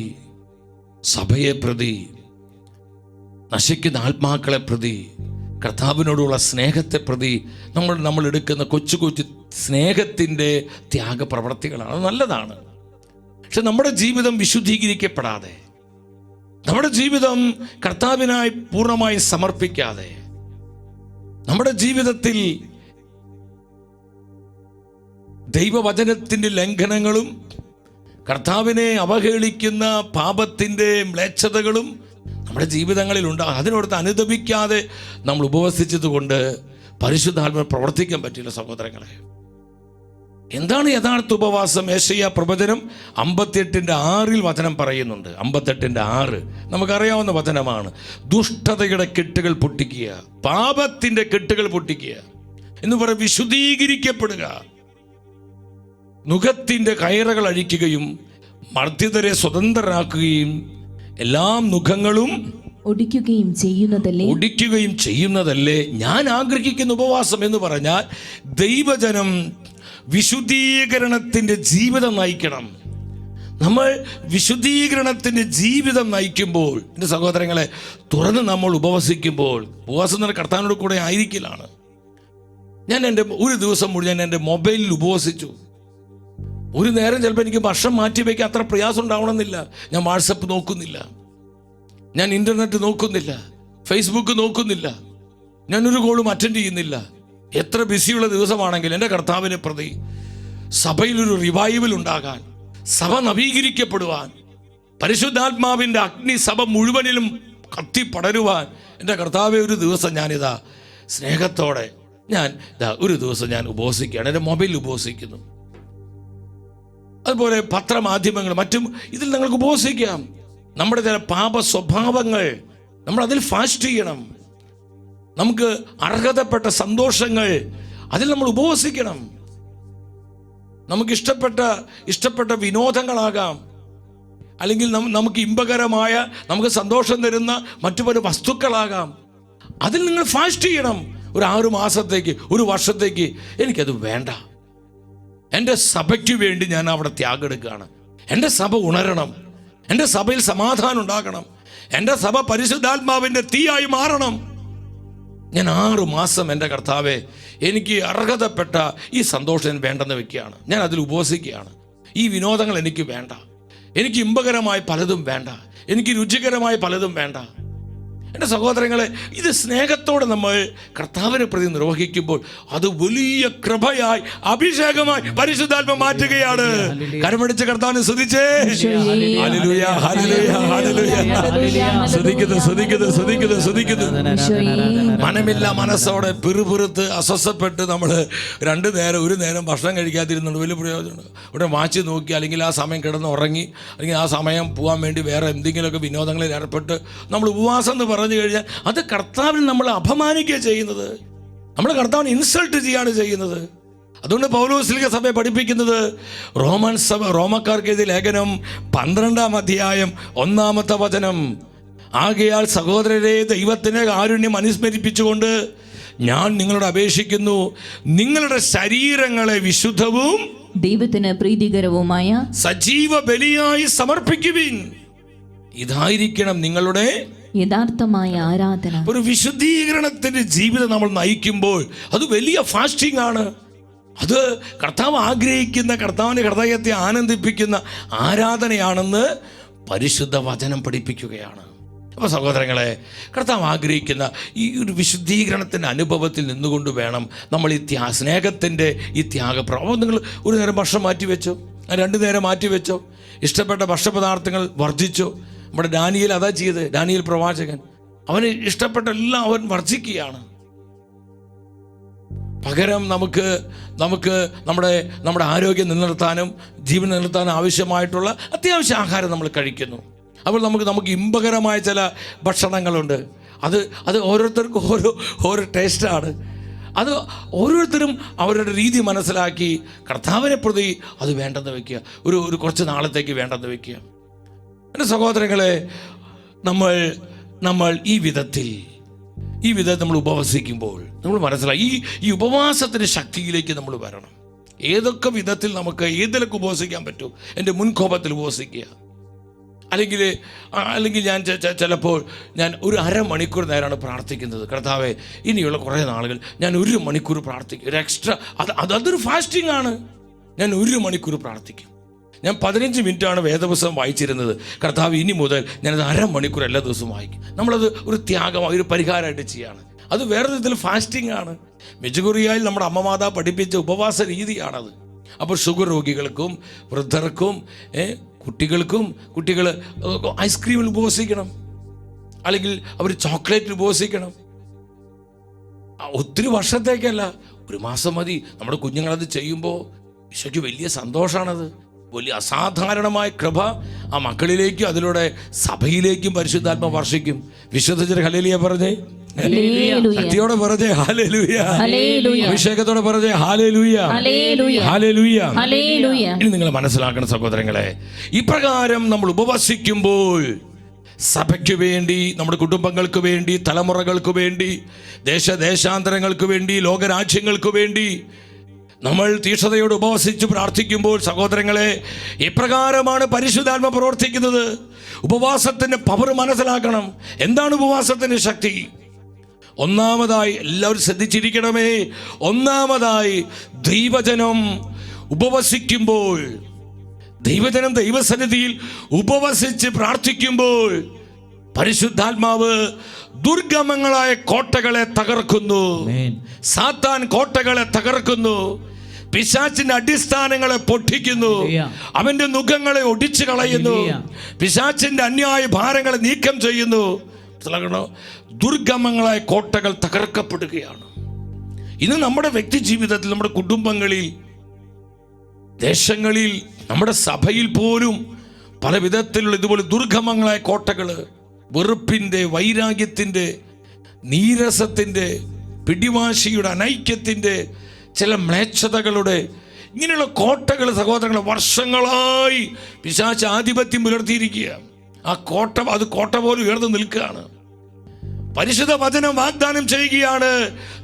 A: സഭയെ പ്രതി, നശിക്കുന്ന ആത്മാക്കളെ പ്രതി, കർത്താവിനോടുള്ള സ്നേഹത്തെ പ്രതി നമ്മൾ എടുക്കുന്ന കൊച്ചു കൊച്ചു സ്നേഹത്തിൻ്റെ ത്യാഗപ്രവർത്തികളാണ്. അത് നല്ലതാണ്. പക്ഷെ നമ്മുടെ ജീവിതം വിശുദ്ധീകരിക്കപ്പെടാതെ, നമ്മുടെ ജീവിതം കർത്താവിനായി പൂർണ്ണമായി സമർപ്പിക്കാതെ, നമ്മുടെ ജീവിതത്തിൽ ദൈവവചനത്തിൻ്റെ ലംഘനങ്ങളും കർത്താവിനെ അവഹേളിക്കുന്ന പാപത്തിൻ്റെ മ്ലേച്ഛതകളും നമ്മുടെ ജീവിതങ്ങളിൽ ഉണ്ടാകും. അതിനോടത്ത് അനുദപിക്കാതെ നമ്മൾ ഉപവസിച്ചത് കൊണ്ട് പരിശുദ്ധാത്മാവ് പ്രവർത്തിക്കാൻ പറ്റില്ല സഹോദരങ്ങളെ. എന്താണ് യഥാർത്ഥ ഉപവാസം? യെശയ്യാ പ്രവചനം 58:6 വചനം പറയുന്നുണ്ട്. 58:6 നമുക്കറിയാവുന്ന വചനമാണ്. ദുഷ്ടതയുടെ കെട്ടുകൾ പൊട്ടിക്കുക, പാപത്തിൻ്റെ കെട്ടുകൾ പൊട്ടിക്കുക എന്ന് പറയും. വിശുദ്ധീകരിക്കപ്പെടുക, നുഖത്തിൻ്റെ കയറുകൾ അഴിക്കുകയും മർദ്ദിതരെ സ്വതന്ത്രരാക്കുകയും എല്ലാ നുഖങ്ങളും
B: ഒടിക്കുകയും
A: ചെയ്യുന്നതല്ലേ ഞാൻ ആഗ്രഹിക്കുന്ന ഉപവാസം എന്ന് പറഞ്ഞാൽ ദൈവജനം വിശുദ്ധീകരണത്തിൻ്റെ ജീവിതം നയിക്കണം. നമ്മൾ വിശുദ്ധീകരണത്തിൻ്റെ ജീവിതം നയിക്കുമ്പോൾ, എൻ്റെ സഹോദരങ്ങളെ, തുറന്ന് നമ്മൾ ഉപവസിക്കുമ്പോൾ, ഉപവാസം എന്ന കർത്താവിനോട് കൂടെ ആയിരിക്കലാണ്. ഞാൻ ഒരു ദിവസം മുഴുവൻ എൻ്റെ മൊബൈലിൽ ഉപവസിച്ചു. ഒരു നേരം ചിലപ്പോൾ എനിക്ക് ഭക്ഷണം മാറ്റി വയ്ക്കാൻ അത്ര പ്രയാസം ഉണ്ടാവണമെന്നില്ല. ഞാൻ വാട്സപ്പ് നോക്കുന്നില്ല, ഞാൻ ഇൻ്റർനെറ്റ് നോക്കുന്നില്ല, ഫേസ്ബുക്ക് നോക്കുന്നില്ല, ഞാനൊരു കോളും അറ്റൻഡ് ചെയ്യുന്നില്ല. എത്ര ബിസിയുള്ള ദിവസമാണെങ്കിൽ എൻ്റെ കർത്താവിനെ പ്രതി സഭയിലൊരു റിവൈവൽ ഉണ്ടാകാൻ, സഭ നവീകരിക്കപ്പെടുവാൻ, പരിശുദ്ധാത്മാവിൻ്റെ അഗ്നി സഭ മുഴുവനിലും കത്തി പടരുവാൻ എൻ്റെ കർത്താവെ ഒരു ദിവസം ഞാനിതാ സ്നേഹത്തോടെ ഒരു ദിവസം ഞാൻ ഉപവസിക്കുകയാണ്. എൻ്റെ മൊബൈലിൽ ഉപവസിക്കുന്നു. അതുപോലെ പത്രമാധ്യമങ്ങൾ മറ്റും ഇതിൽ നിങ്ങൾക്ക് ഉപവസിക്കാം. നമ്മുടെ ചില പാപ സ്വഭാവങ്ങൾ നമ്മൾ അതിൽ ഫാസ്റ്റ് ചെയ്യണം. നമുക്ക് അർഹതപ്പെട്ട സന്തോഷങ്ങൾ അതിൽ നമ്മൾ ഉപവസിക്കണം. നമുക്ക് ഇഷ്ടപ്പെട്ട വിനോദങ്ങളാകാം, അല്ലെങ്കിൽ നമുക്ക് ഇമ്പകരമായ, നമുക്ക് സന്തോഷം തരുന്ന മറ്റു പല വസ്തുക്കളാകാം. അതിൽ നിങ്ങൾ ഫാസ്റ്റ് ചെയ്യണം. ഒരു 6 മാസത്തേക്ക്, ഒരു വർഷത്തേക്ക് എനിക്കത് വേണ്ട. എൻ്റെ സഭയ്ക്ക് വേണ്ടി ഞാൻ അവിടെ ത്യാഗം എടുക്കുകയാണ്. എൻ്റെ സഭ ഉണരണം, എൻ്റെ സഭയിൽ സമാധാനം ഉണ്ടാകണം, എൻ്റെ സഭ പരിശുദ്ധാത്മാവിൻ്റെ തീയായി മാറണം. ഞാൻ 6 മാസം എൻ്റെ കർത്താവെ എനിക്ക് അർഹതപ്പെട്ട ഈ സന്തോഷം വേണ്ടെന്ന് വെക്കുകയാണ്. ഞാൻ അതിൽ ഉപവസിക്കുകയാണ്. ഈ വിനോദങ്ങൾ എനിക്ക് വേണ്ട, എനിക്ക് ഇമ്പകരമായ പലതും വേണ്ട, എനിക്ക് രുചികരമായ പലതും വേണ്ട. എൻ്റെ സഹോദരങ്ങളെ, ഇത് സ്നേഹത്തോടെ നമ്മൾ കർത്താവിനെ പ്രതി നിർവഹിക്കുമ്പോൾ അത് വലിയ കൃപയായി, അഭിഷേകമായി പരിശുദ്ധാത്മ മാറ്റുകയാണ്. കരമടിച്ച കർത്താവിനെ സ്തുതിച്ചേ. Hallelujah, hallelujah, hallelujah. സ്തുതിക്കുന്നു. മനമില്ല മനസ്സോടെ പിറുപിറുത്ത് അസ്വസ്ഥപ്പെട്ട് നമ്മൾ ഒരു നേരം ഭക്ഷണം കഴിക്കാതിരുന്നുണ്ട്. വലിയ പ്രയോജനമുണ്ട്. ഇവിടെ വാച്ച് നോക്കി, അല്ലെങ്കിൽ ആ സമയം കിടന്ന് ഉറങ്ങി, അല്ലെങ്കിൽ ആ സമയം പോകാൻ വേണ്ടി വേറെ എന്തെങ്കിലുമൊക്കെ വിനോദങ്ങളിൽ ഏർപ്പെട്ട് നമ്മൾ ഉപവാസം എന്ന് പറഞ്ഞു കഴിഞ്ഞാൽ അത് കർത്താവിനെ നമ്മൾ അപമാനിക്കുക ചെയ്യുന്നത്, നമ്മൾ കർത്താവിനെ ഇൻസൾട്ട് ചെയ്യാണ് ചെയ്യുന്നത്. അതുകൊണ്ട് പൗലോസ് സഭയെ പഠിപ്പിക്കുന്നത് റോമക്കാർക്ക് എഴുതിയ ലേഖനം 12-ാം അധ്യായം 1-ാമത്തെ വചനം, ആകയാൽ സഹോദരരെ, ദൈവത്തിൻ്റെ കാരുണ്യം അനുസ്മരിപ്പിച്ചുകൊണ്ട് ഞാൻ നിങ്ങളോട് അപേക്ഷിക്കുന്നു, നിങ്ങളുടെ ശരീരങ്ങളെ വിശുദ്ധവും
B: ദൈവത്തിന് പ്രീതികരവുമായ
A: സജീവ ബലിയായി സമർപ്പിക്കുവിൻ. ഇതായിരിക്കണം നിങ്ങളുടെ
B: യഥാർത്ഥമായ ആരാധന. ഒരു
A: വിശുദ്ധീകരണത്തിന്റെ ജീവിതം നമ്മൾ നയിക്കുമ്പോൾ അത് വലിയ ഫാസ്റ്റിംഗ് ആണ്. അത് കർത്താവ് ആഗ്രഹിക്കുന്ന, കർത്താവിൻ്റെ ഹൃദയത്തെ ആനന്ദിപ്പിക്കുന്ന ആരാധനയാണെന്ന് പരിശുദ്ധ വചനം പഠിപ്പിക്കുകയാണ്. അപ്പോൾ സഹോദരങ്ങളെ, കർത്താവ് ആഗ്രഹിക്കുന്ന ഈ ഒരു വിശുദ്ധീകരണത്തിൻ്റെ അനുഭവത്തിൽ നിന്നുകൊണ്ട് വേണം നമ്മൾ ഈ സ്നേഹത്തിൻ്റെ ഈ ത്യാഗപ്രവം. നിങ്ങൾ ഒരു നേരം ഭക്ഷണം മാറ്റിവെച്ചോ, 2 നേരം മാറ്റിവെച്ചോ, ഇഷ്ടപ്പെട്ട ഭക്ഷണപദാർത്ഥങ്ങൾ വർജിച്ചോ. നമ്മുടെ ഡാനിയേൽ അതാ ചെയ്ത്. ഡാനിയേൽ പ്രവാചകൻ, അവന് ഇഷ്ടപ്പെട്ട എല്ലാം അവൻ വർജിക്കുകയാണ്. പകരം നമുക്ക് നമ്മുടെ ആരോഗ്യം നിലനിർത്താനും ജീവൻ നിലനിർത്താനും ആവശ്യമായിട്ടുള്ള അത്യാവശ്യ ആഹാരം നമ്മൾ കഴിക്കുന്നു. അപ്പോൾ നമുക്ക് ഇമ്പകരമായ ചില ഭക്ഷണങ്ങളുണ്ട്. അത് ഓരോരുത്തർക്കും ഓരോ ടേസ്റ്റാണ്. അത് ഓരോരുത്തരും അവരുടെ രീതി മനസ്സിലാക്കി കർത്താവിനെ പ്രതി അത് വേണ്ടെന്ന് വയ്ക്കുക, ഒരു കുറച്ച് നാളത്തേക്ക് വേണ്ടെന്ന് വയ്ക്കുക. എൻ്റെ സഹോദരങ്ങളെ, നമ്മൾ ഈ വിധത്തിൽ നമ്മൾ ഉപവസിക്കുമ്പോൾ നമ്മൾ മനസ്സിലായി ഈ ഉപവാസത്തിൻ്റെ ശക്തിയിലേക്ക് നമ്മൾ വരണം. ഏതൊക്കെ വിധത്തിൽ നമുക്ക് ഏതിലൊക്കെ ഉപവസിക്കാൻ പറ്റും. എൻ്റെ മുൻകോപത്തിൽ ഉപവസിക്കുക, അല്ലെങ്കിൽ ഞാൻ ചിലപ്പോൾ ഞാൻ ഒരു 1/2 മണിക്കൂർ നേരമാണ് പ്രാർത്ഥിക്കുന്നത്. കർത്താവെ, ഇനിയുള്ള കുറേ നാളുകൾ ഞാൻ 1 മണിക്കൂർ പ്രാർത്ഥിക്കും. ഒരു എക്സ്ട്രാ അതൊരു ഫാസ്റ്റിംഗ് ആണ്. ഞാൻ 1 മണിക്കൂർ പ്രാർത്ഥിക്കും. ഞാൻ 15 മിനിറ്റാണ് വേദപുസ്തകം വായിച്ചിരുന്നത്. കർത്താവ്, ഇനി മുതൽ ഞാനത് 1/2 മണിക്കൂർ എല്ലാ ദിവസവും വായിക്കും. നമ്മളത് ഒരു ത്യാഗമായി, ഒരു പരിഹാരമായിട്ട് ചെയ്യാണ്. അത് വേറെ വിധത്തിൽ ഫാസ്റ്റിംഗ് ആണ്. മെജുഗുറിയായിൽ നമ്മുടെ അമ്മമാതാ പഠിപ്പിച്ച ഉപവാസ രീതിയാണത്. അപ്പോൾ ഷുഗർ രോഗികൾക്കും വൃദ്ധർക്കും കുട്ടികൾ ഐസ്ക്രീമിൽ ഉപവസിക്കണം, അല്ലെങ്കിൽ അവർ ചോക്ലേറ്റിൽ ഉപവസിക്കണം. ഒത്തിരി വർഷത്തേക്കല്ല, 1 മാസം മതി. നമ്മുടെ കുഞ്ഞുങ്ങളത് ചെയ്യുമ്പോൾ ഈശോയ്ക്ക് വലിയ സന്തോഷമാണത്. വലിയ അസാധാരണമായ കൃപ ആ മക്കളിലേക്കും അതിലൂടെ സഭയിലേക്കും പരിശുദ്ധാത്മ വർഷിക്കും. വിശുദ്ധ ഹല്ലേലൂയ പറഞ്ഞേ, ശക്തിയോടെ പറഞ്ഞേ ഹല്ലേലൂയ, അഭിഷേകത്തോടെ പറഞ്ഞേ ഹല്ലേലൂയ, ഹല്ലേലൂയ. ഇനി നിങ്ങൾ മനസ്സിലാക്കണം സഹോദരങ്ങളെ, ഇപ്രകാരം നമ്മൾ ഉപവസിക്കുമ്പോൾ സഭയ്ക്ക് വേണ്ടി, നമ്മുടെ കുടുംബങ്ങൾക്ക് വേണ്ടി, തലമുറകൾക്ക് വേണ്ടി, ദേശാന്തരങ്ങൾക്ക് വേണ്ടി, ലോകരാജ്യങ്ങൾക്ക് വേണ്ടി നമ്മൾ തീക്ഷ്ണതയോട് ഉപവസിച്ച് പ്രാർത്ഥിക്കുമ്പോൾ സഹോദരങ്ങളെ, എപ്രകാരമാണ് പരിശുദ്ധാത്മ പ്രവർത്തിക്കുന്നത്? ഉപവാസത്തിൻ്റെ പവർ മനസ്സിലാക്കണം. എന്താണ് ഉപവാസത്തിൻ്റെ ശക്തി? ഒന്നാമതായി, എല്ലാവരും ശ്രദ്ധിച്ചിരിക്കണമേ, ഒന്നാമതായി ദൈവജനം ഉപവസിക്കുമ്പോൾ, ദൈവജനം ദൈവസന്നിധിയിൽ ഉപവസിച്ച് പ്രാർത്ഥിക്കുമ്പോൾ പരിശുദ്ധാത്മാവ് ദുർഗമങ്ങളായ കോട്ടകളെ തകർക്കുന്നു. സാത്താൻ കോട്ടകളെ തകർക്കുന്നു. പിശാചിന്റെ അടിസ്ഥാനങ്ങളെ പൊട്ടിക്കുന്നു, അവന്റെ നുഖങ്ങളെ ഒടിച്ചു കളയുന്നു, പിശാചിന്റെ അന്യായ ഭാരങ്ങളെ നീക്കം ചെയ്യുന്നു. ദുർഗമങ്ങളായ കോട്ടകൾ തകർക്കപ്പെടുകയാണ്. ഇന്ന് നമ്മുടെ വ്യക്തി ജീവിതത്തിൽ, നമ്മുടെ കുടുംബങ്ങളിൽ, ദേശങ്ങളിൽ, നമ്മുടെ സഭയിൽ പോലും പല വിധത്തിലുള്ള ഇതുപോലെ ദുർഗമങ്ങളായ കോട്ടകൾ, വെറുപ്പിൻ്റെ, വൈരാഗ്യത്തിൻ്റെ, നീരസത്തിൻ്റെ, പിടിവാശിയുടെ, അനൈക്യത്തിൻ്റെ, ചില മ്ലേച്ഛതകളുടെ ഇങ്ങനെയുള്ള കോട്ടകൾ സഹോദരങ്ങളെ വർഷങ്ങളായി പിശാച് ആധിപത്യം പുലർത്തിയിരിക്കുക. ആ കോട്ട, അത് കോട്ട പോലെ ഉയർന്നു നിൽക്കുകയാണ്. പരിശുദ്ധ വചനം വാഗ്ദാനം ചെയ്യുകയാണ്,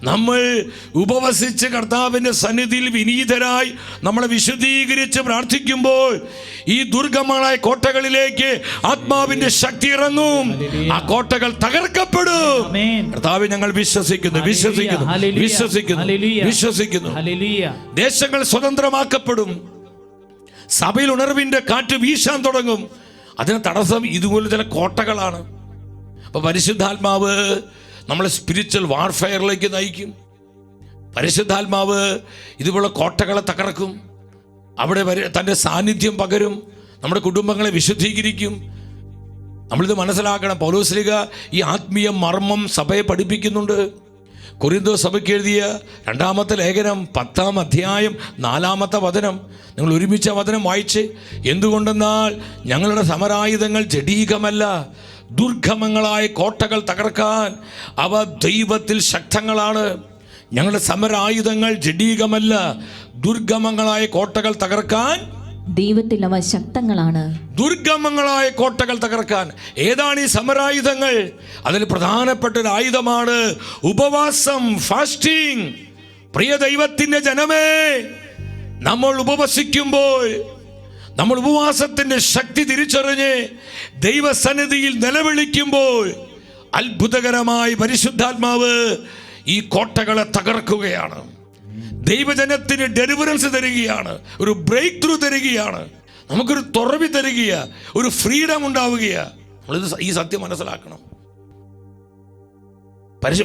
A: നമ്മൾ ഉപവസിച്ച് കർത്താവിൻ്റെ സന്നിധിയിൽ വിനീതരായി നമ്മളെ വിശുദ്ധീകരിച്ച് പ്രാർത്ഥിക്കുമ്പോൾ ഈ ദുർഗമങ്ങളായ കോട്ടകളിലേക്ക് ആത്മാവിന്റെ ശക്തി ഇറങ്ങും. ആ കോട്ടകൾ തകർക്കപ്പെടും. കർത്താവെ, ഞങ്ങൾ വിശ്വസിക്കുന്നു, വിശ്വസിക്കുന്നു, വിശ്വസിക്കുന്നു, വിശ്വസിക്കുന്നു. ദേശങ്ങൾ സ്വതന്ത്രമാക്കപ്പെടും. സഭയിൽ ഉണർവിന്റെ കാറ്റ് വീശാൻ തുടങ്ങും. അതിന് തടസ്സം ഇതുപോലെ ചില കോട്ടകളാണ്. അപ്പോൾ പരിശുദ്ധാത്മാവ് നമ്മളെ സ്പിരിച്വൽ വാർഫെയറിലേക്ക് നയിക്കും. പരിശുദ്ധാത്മാവ് ഇതുപോലെ കോട്ടകളെ തകർക്കും. അവിടെ തൻ്റെ സാന്നിധ്യം പകരും. നമ്മുടെ കുടുംബങ്ങളെ വിശുദ്ധീകരിക്കും. നമ്മളിത് മനസ്സിലാക്കണം. പൗലോസ്ലീഹ ഈ ആത്മീയ മർമ്മം സഭയെ പഠിപ്പിക്കുന്നുണ്ട്. കൊരിന്തോസ് സഭയ്ക്ക് എഴുതിയ 2-ാമത്തെ ലേഖനം 10-ാം അധ്യായം 4-ാമത്തെ വചനം നിങ്ങൾ ഒരുമിച്ച വചനം വായിച്ച്. എന്തുകൊണ്ടെന്നാൽ ഞങ്ങളുടെ സമരായുധങ്ങൾ ജഡീകമല്ല, ദുർഗമങ്ങളായ കോട്ടകൾ തകർക്കാൻ അവ ദൈവത്തിൽ ശക്തങ്ങളാണ്. ഞങ്ങളുടെ സമരായുധങ്ങൾ ജഡീകമല്ല, ദുർഗമങ്ങളായ കോട്ടകൾ തകർക്കാൻ
B: ദൈവത്തിൽ അവ ശക്തങ്ങളാണ്.
A: ദുർഗമങ്ങളായ കോട്ടകൾ തകർക്കാൻ. ഏതാണ് ഈ സമരായുധങ്ങൾ? അതിൽ പ്രധാനപ്പെട്ട ഒരു ആയുധമാണ് ഉപവാസം, ഫാസ്റ്റിംഗ്. പ്രിയ ദൈവത്തിന്റെ ജനമേ, നമ്മൾ ഉപവസിക്കുമ്പോൾ, നമ്മൾ ഉപവാസത്തിന്റെ ശക്തി തിരിച്ചറിഞ്ഞ് ദൈവസന്നിധിയിൽ നിലവിളിക്കുമ്പോൾ അത്ഭുതകരമായി പരിശുദ്ധാത്മാവ് ഈ കോട്ടകളെ തകർക്കുകയാണ്. ദൈവജനത്തിന് ഡെലിവറൻസ് തരികയാണ്, ഒരു ബ്രേക്ക് ത്രൂ തരികയാണ്, നമുക്കൊരു തുറവി തരികയാ, ഒരു ഫ്രീഡം ഉണ്ടാവുകയാണ്. നമ്മളിത് ഈ സത്യം മനസ്സിലാക്കണം.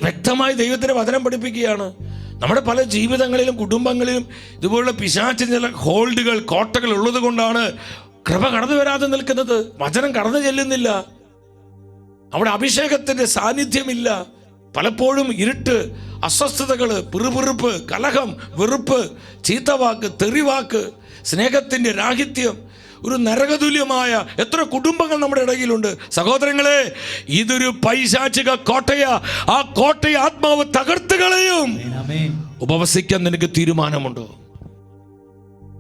A: വ്യക്തമായി ദൈവത്തിന്റെ വചനം പഠിപ്പിക്കുകയാണ്. നമ്മുടെ പല ജീവിതങ്ങളിലും കുടുംബങ്ങളിലും ഇതുപോലുള്ള പിശാചിന് ചില ഹോൾഡുകൾ, കോട്ടകൾ ഉള്ളത് കൊണ്ടാണ് കൃപ കടന്നു വരാതെ നിൽക്കുന്നത്. വചനം കടന്നു ചെല്ലുന്നില്ല. അവിടെ അഭിഷേകത്തിന്റെ സാന്നിധ്യമില്ല. പലപ്പോഴും ഇരുട്ട്, അസ്വസ്ഥതകൾ, പിറുപിറുപ്പ്, കലഹം, വെറുപ്പ്, ചീത്തവാക്ക്, തെറിവാക്ക്, സ്നേഹത്തിന്റെ രാഹിത്യം, ഒരു നരകതുല്യമായ എത്ര കുടുംബങ്ങൾ നമ്മുടെ ഇടയിലുണ്ട്. സഹോദരങ്ങളെ, ഇതൊരു പൈശാചിക കോട്ടയാ. ആ കോട്ടയെ ആത്മാവ് തകർത്ത് കളയും. ഉപവസിക്കാൻ നിനക്ക് തീരുമാനമുണ്ടോ?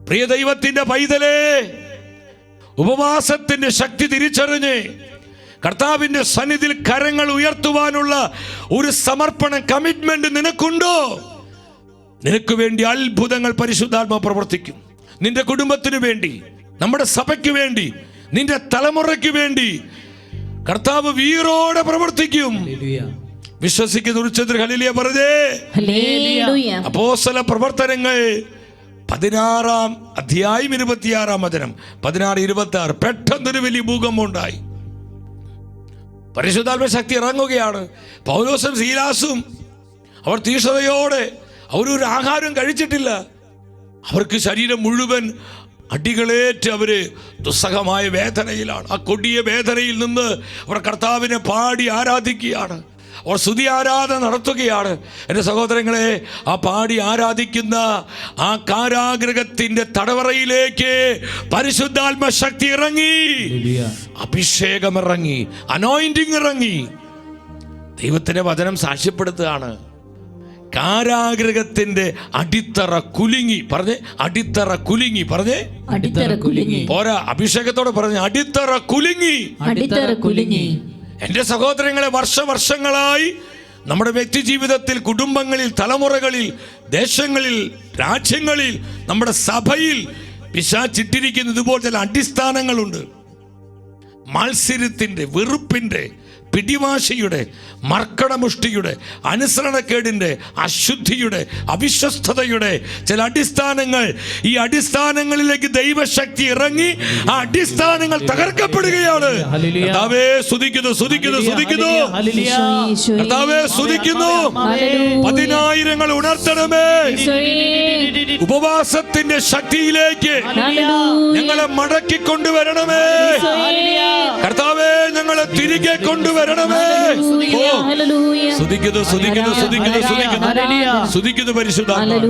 A: പ്രിയ ദൈവത്തിന്റെ പൈതലേ, ഉപവാസത്തിന്റെ ശക്തി തിരിച്ചറിഞ്ഞ് കർത്താവിന്റെ സന്നിധിയിൽ കരങ്ങൾ ഉയർത്തുവാനുള്ള ഒരു സമർപ്പണ കമ്മിറ്റ്മെന്റ് നിനക്കുണ്ടോ? നിനക്ക് വേണ്ടി അത്ഭുതങ്ങൾ പരിശുദ്ധാത്മാവ് പ്രവർത്തിക്കും. നിന്റെ കുടുംബത്തിന് വേണ്ടി, നമ്മുടെ സഭയ്ക്ക് വേണ്ടി, നിന്റെ തലമുറയ്ക്ക് വേണ്ടി കർത്താവ് വീറോടെ പ്രവർത്തിക്കും. വിശ്വസിക്കുന്ന ഉച്ചത്തിൽ ഹല്ലേലൂയ പറഞ്ഞേ. അപ്പോസ്തല പ്രവർത്തനങ്ങൾ 16-ാം അധ്യായം 26-ാം വചനം 16-26. പെട്ടെന്നൊരു വലിയ ഭൂകമ്പം ഉണ്ടായി. പരിശുദ്ധാത്മ ശക്തി ഇറങ്ങുകയാണ്. പൗലോസും സീലാസും അവർ തീഷ്ണതയോടെ, അവരൊരു ആഹാരം കഴിച്ചിട്ടില്ല. അവർക്ക് ശരീരം മുഴുവൻ അടികളേറ്റ് അവര് ദുസ്സഹമായ വേദനയിലാണ്. ആ കൊടിയ വേദനയിൽ നിന്ന് അവർ കർത്താവിനെ പാടി ആരാധിക്കുകയാണ്. അവർ സ്തുതി ആരാധന നടത്തുകയാണ്. എൻ്റെ സഹോദരങ്ങളെ, ആ പാടി ആരാധിക്കുന്ന ആ കാരാഗൃഹത്തിന്റെ തടവറയിലേക്ക് പരിശുദ്ധാത്മ ശക്തി ഇറങ്ങി, അഭിഷേകം ഇറങ്ങി, അനോയിന്റിങ് ഇറങ്ങി. ദൈവത്തിന്റെ വചനം സാക്ഷ്യപ്പെടുത്തുകയാണ്. കാരാഗൃഹത്തിന്റെ അടിത്തറ കുലുങ്ങി. പറഞ്ഞേ, അടിത്തറ കുലുങ്ങി. പറഞ്ഞേ,
B: അടിത്തറ കുലുങ്ങി.
A: പോരാ, അഭിഷേകത്തോടെ പറഞ്ഞേ, അടിത്തറ കുലുങ്ങി.
B: അടിത്തറ കുലുങ്ങി.
A: എൻ്റെ സഹോദരങ്ങളെ, വർഷങ്ങളായി നമ്മുടെ വ്യക്തി ജീവിതത്തിൽ, കുടുംബങ്ങളിൽ, തലമുറകളിൽ, ദേശങ്ങളിൽ, രാജ്യങ്ങളിൽ, നമ്മുടെ സഭയിൽ പിശാചിട്ടിരിക്കുന്ന ഇതുപോലെ ചില അടിസ്ഥാനങ്ങളുണ്ട്. മത്സരത്തിന്റെ, വെറുപ്പിന്റെ, പിടിവാശിയുടെ, മർക്കടമുഷ്ടിയുടെ, അനുസരണക്കേടിൻ്റെ, അശുദ്ധിയുടെ, അവിശ്വസ്തതയുടെ ചില അടിസ്ഥാനങ്ങൾ, ഈ അടിസ്ഥാനങ്ങളിലേക്ക് ദൈവശക്തി ഇറങ്ങി ആ അടിസ്ഥാനങ്ങൾ തകർക്കപ്പെടുകയാണ്. കർത്താവേ സ്തുതിക്കുന്നു, സ്തുതിക്കുന്നു, സ്തുതിക്കുന്നു. കർത്താവേ സ്തുതിക്കുന്നു. 10,000 ഉണർത്തണമേ. ഉപവാസത്തിന്റെ ശക്തിയിലേക്ക് ഞങ്ങളെ മടക്കി കൊണ്ടുവരണമേ. കർത്താവേ ഞങ്ങളെ തിരികെ കൊണ്ടുവരണമേ. സ്തുതിക്കുന്നു, സ്തുതിക്കുന്നു, സ്തുതിക്കുന്നു, സ്തുതിക്കുന്നു, സ്തുതിക്കുന്നു പരിശുദ്ധാത്മാവേ,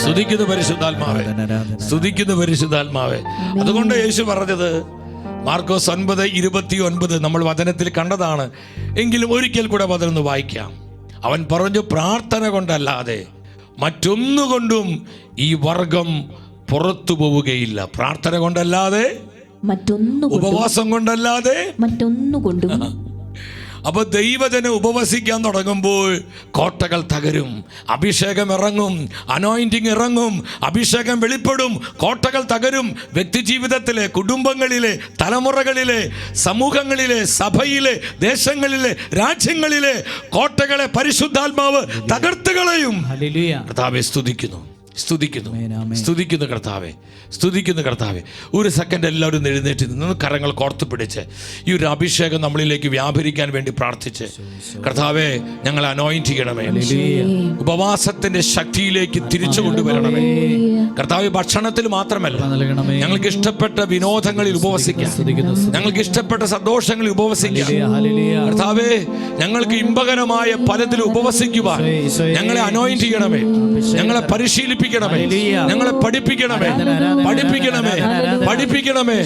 A: സ്തുതിക്കുന്നു പരിശുദ്ധാത്മാവേ, സ്തുതിക്കുന്നു പരിശുദ്ധാത്മാവേ. അതുകൊണ്ട് യേശു പറഞ്ഞത് മാർക്കോസ് 9:29 നമ്മൾ വചനത്തിൽ കണ്ടതാണ്. എങ്കിലും ഒരിക്കൽ കൂടെ വചനം വായിക്കാം. അവൻ പറഞ്ഞു, പ്രാർത്ഥന കൊണ്ടല്ലാതെ മറ്റൊന്നുകൊണ്ടും ഈ വർഗം പുറത്തു പോവുകയില്ല. പ്രാർത്ഥന കൊണ്ടല്ലാതെ, ഉപവാസം കൊണ്ടല്ലാതെ
B: മറ്റൊന്നുകൊണ്ടും.
A: അപ്പൊ ദൈവജനം ഉപവസിക്കാൻ തുടങ്ങുമ്പോൾ കോട്ടകൾ തകരും, അഭിഷേകം ഇറങ്ങും, അനോയിന്റിങ് ഇറങ്ങും, അഭിഷേകം വെളിപ്പെടും, കോട്ടകൾ തകരും. വ്യക്തിജീവിതത്തിലെ, കുടുംബങ്ങളിലെ, തലമുറകളിലെ, സമൂഹങ്ങളിലെ, സഭയിലെ, ദേശങ്ങളിലെ, രാജ്യങ്ങളിലെ കോട്ടകളെ പരിശുദ്ധാത്മാവ് തകർത്ത് കളയും. കർത്താവേ സ്തുതിക്കുന്നു, സ്തുതിക്കുന്നു, സ്തുതിക്കുന്നു കർത്താവേ, സ്തുതിക്കുന്നു കർത്താവേ. ഒരു സെക്കൻഡ് എല്ലാവരും എഴുന്നേറ്റ് നിന്ന് കരങ്ങൾ കോർത്ത് പിടിച്ച് ഈ ഒരു അഭിഷേകം നമ്മളിലേക്ക് വ്യാപരിക്കാൻ വേണ്ടി പ്രാർത്ഥിച്ച്, കർത്താവേ ഞങ്ങളെ അനോയിന്റ് ചെയ്യണമേ, ഉപവാസത്തിന്റെ ശക്തിയിലേക്ക് തിരിച്ചു കൊണ്ടുവരണമേ. കർത്താവേ ഭക്ഷണത്തിൽ മാത്രമല്ല, ഞങ്ങൾക്ക് ഇഷ്ടപ്പെട്ട വിനോദങ്ങളിൽ ഉപവസിക്കാം, ഞങ്ങൾക്ക് ഇഷ്ടപ്പെട്ട സന്തോഷങ്ങളിൽ ഉപവസിക്കാം. കർത്താവേ ഞങ്ങൾക്ക് ഇമ്പകരമായ പലതിൽ ഉപവസിക്കുവാൻ ഞങ്ങളെ അനോയിന്റ് ചെയ്യണമേ, ഞങ്ങളെ പരിശീലിപ്പിക്കണമേ, ഞങ്ങളെ പഠിപ്പിക്കണമേ, പഠിപ്പിക്കണമേ, പഠിപ്പിക്കണമേ.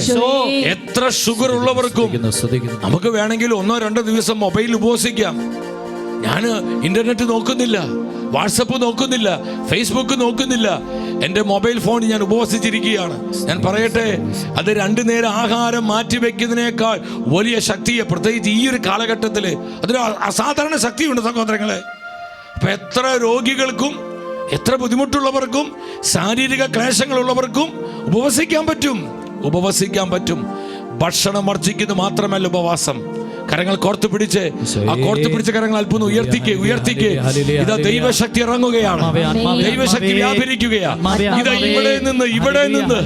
A: എത്ര ഷുഗർ ഉള്ളവർക്കും നമുക്ക് വേണമെങ്കിൽ 1-2 ദിവസം മൊബൈൽ ഉപവസിക്കാം. ഞാൻ ഇന്റർനെറ്റ് നോക്കുന്നില്ല, വാട്സപ്പ് നോക്കുന്നില്ല, ഫേസ്ബുക്ക് നോക്കുന്നില്ല, എൻ്റെ മൊബൈൽ ഫോൺ ഞാൻ ഉപവസിച്ചിരിക്കുകയാണ്. ഞാൻ പറയട്ടെ, അത് 2 നേരം ആഹാരം മാറ്റിവെക്കുന്നതിനേക്കാൾ വലിയ ശക്തിയെ, പ്രത്യേകിച്ച് ഈ ഒരു കാലഘട്ടത്തിൽ അതൊരു അസാധാരണ ശക്തിയുണ്ട് സഹോദരങ്ങളെ. അപ്പൊ എത്ര രോഗികൾക്കും, എത്ര ബുദ്ധിമുട്ടുള്ളവർക്കും, ശാരീരിക ക്ലേശങ്ങളുള്ളവർക്കും ഉപവസിക്കാൻ പറ്റും, ഉപവസിക്കാൻ പറ്റും. ഭക്ഷണം വർജിക്കുന്നത് മാത്രമല്ല ഉപവാസം. കരങ്ങൾ കോർത്തു പിടിച്ച്, ആ കോർത്തു പിടിച്ച കരങ്ങൾ അല്പം ഉയർത്തിക്ക്, ഉയർത്തിക്ക്. ഇതാ ദൈവശക്തി ഇറങ്ങുകയാണ്, ദൈവശക്തി വ്യാപരിക്കുകയാണ്. ഇതാ ഇവിടെ നിന്ന്, ഇവിടെ നിന്ന്,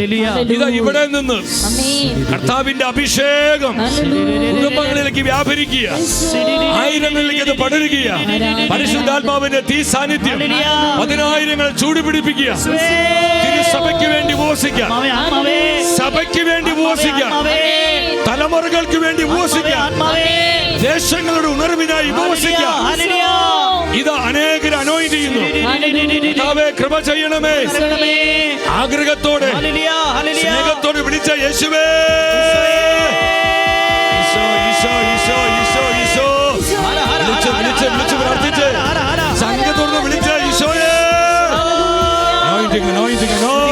A: ഇതാ ഇവിടെ നിന്ന് കർത്താവിന്റെ അഭിഷേകം കുടുംബങ്ങളിലേക്ക് വ്യാപരിക്കുക, ആയിരങ്ങളിലേക്ക് അത് പടരുക. പരിശുദ്ധാത്മാവിന്റെ തീ സാന്നിധ്യം 10,000 ചൂട് പിടിപ്പിക്കുക. തിരുസഭയ്ക്ക് വേണ്ടി ഉപവസിക്കാം, സഭയ്ക്ക് വേണ്ടി ഉപവസിക്കാം, തലമുറകൾക്ക് വേണ്ടി ഉപവസിക്കാം, ദേശങ്ങളുടെ ഉണർവിനായി ഉപവസിക്കാം. ഇത് അനേകർ അനോയിന്റ് ചെയ്യുന്നു. കർത്താവേ കൃപ ചെയ്യണമേ. ആഗ്രഹത്തോടെ, സ്നേഹത്തോടെ വിളിച്ച യേശുവേ, ഈശോ, ഈശോ, ഈശോ, ഈശോ, ഈശോ, വിളിച്ച് വിളിച്ച് വിളിച്ച് പ്രാർത്ഥിച്ച് സംഘത്തോടെ വിളിച്ച ഈശോയെ, anointing, anointing, anointing.